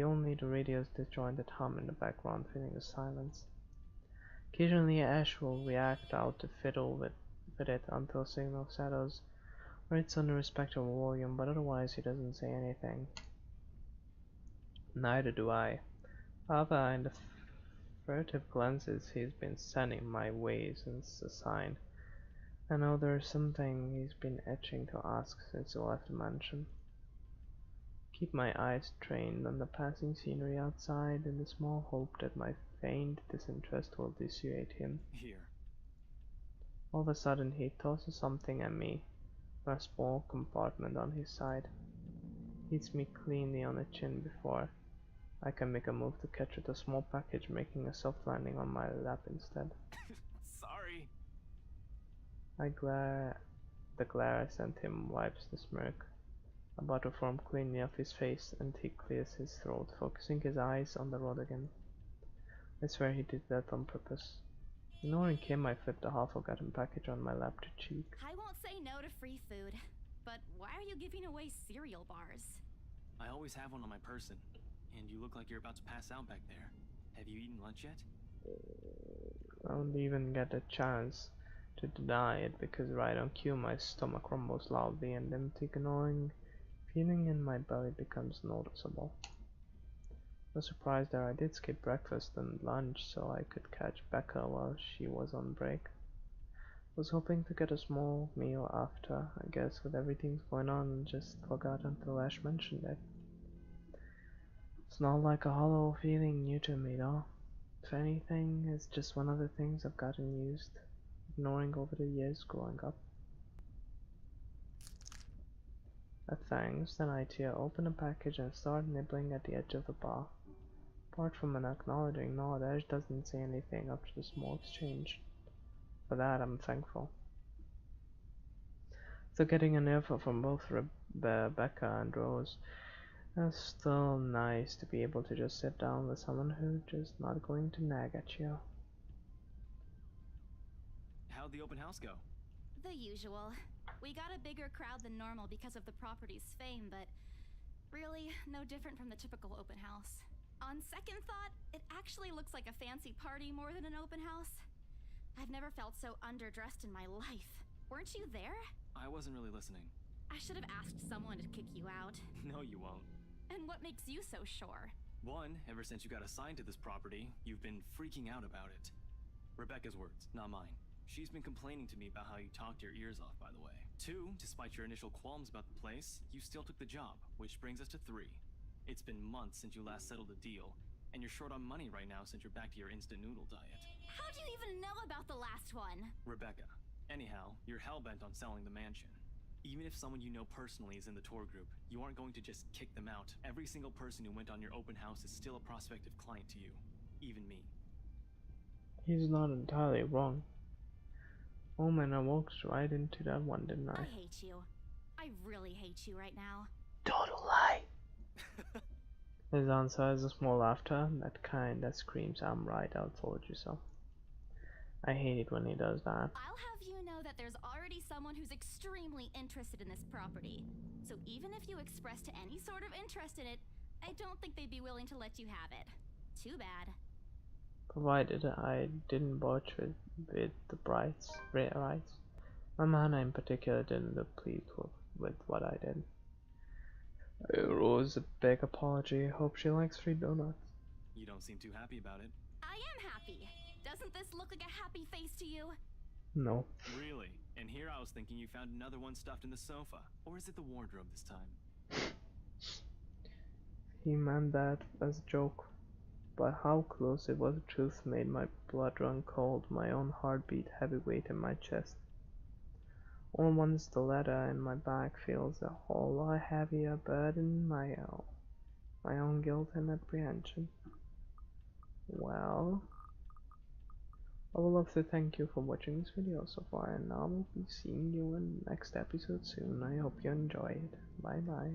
only the radio's disjointed hum in the background filling the silence. Occasionally Ash will react out to fiddle with it until signal settles, or it's on a respectable volume, but otherwise he doesn't say anything. Neither do I. However, in the furtive glances he's been sending my way since the sign, I know there's something he's been itching to ask since he left the mansion. Keep my eyes trained on the passing scenery outside in the small hope that my feigned disinterest will dissuade him. Here. All of a sudden he tosses something at me from a small compartment on his side. Hits me cleanly on the chin before I can make a move to catch it, a small package making a soft landing on my lap instead. Sorry. The glare I sent him wipes the smirk about to form cleanly off his face, and he clears his throat, focusing his eyes on the road again. I swear he did that on purpose. Ignoring him, I flipped the half-forgotten package on my lap to cheek. I won't say no to free food, but why are you giving away cereal bars? I always have one on my person, and you look like you're about to pass out back there. Have you eaten lunch yet? I don't even get a chance to deny it because right on cue my stomach rumbles loudly and the empty gnawing feeling in my belly becomes noticeable. No surprise there, I did skip breakfast and lunch so I could catch Becca while she was on break. Was hoping to get a small meal after. I guess with everything going on, just forgot until Ash mentioned it. It's not like a hollow feeling new to me though. If anything, it's just one of the things I've gotten used ignoring over the years growing up. Thanks, then I tear open the package and start nibbling at the edge of the bar. Apart from an acknowledging nod, Ash doesn't say anything after the small exchange. For that, I'm thankful. So getting an earful from both Rebecca and Rose, it's still nice to be able to just sit down with someone who's just not going to nag at you. How'd the open house go? The usual. We got a bigger crowd than normal because of the property's fame, but really no different from the typical open house. On second thought, it actually looks like a fancy party more than an open house. I've never felt so underdressed in my life. Weren't you there? I wasn't really listening. I should have asked someone to kick you out. No, you won't. And what makes you so sure? One, ever since you got assigned to this property, you've been freaking out about it. Rebecca's words, not mine. She's been complaining to me about how you talked your ears off, by the way. Two, despite your initial qualms about the place, you still took the job, which brings us to three. It's been months since you last settled a deal, and you're short on money right now since you're back to your instant noodle diet. How'd you even know about the last one? Rebecca. Anyhow, you're hellbent on selling the mansion. Even if someone you know personally is in the tour group, you aren't going to just kick them out. Every single person who went on your open house is still a prospective client to you. Even me. He's not entirely wrong. Oh man, I walked right into that one, didn't I? I hate you. I really hate you right now. Total lie. His answer is a small laughter, that kind that screams, "I'm right, I told you so." I hate it when he does that. I'll have you know that there's already someone who's extremely interested in this property. So even if you expressed any sort of interest in it, I don't think they'd be willing to let you have it. Too bad. Provided I didn't botch with the rights. My man in particular didn't look pleased with what I did. I rose a big apology. Hope she likes free donuts. You don't seem too happy about it. I am happy. Doesn't this look like a happy face to you? No. Really? And here I was thinking you found another one stuffed in the sofa. Or is it the wardrobe this time? He meant that as a joke. But how close it was to truth made my blood run cold, my own heartbeat heavy weight in my chest. All once the letter in my back feels a whole lot heavier burden, my own guilt and apprehension. Well, I would love to thank you for watching this video so far, and I will be seeing you in the next episode soon. I hope you enjoy it. Bye bye.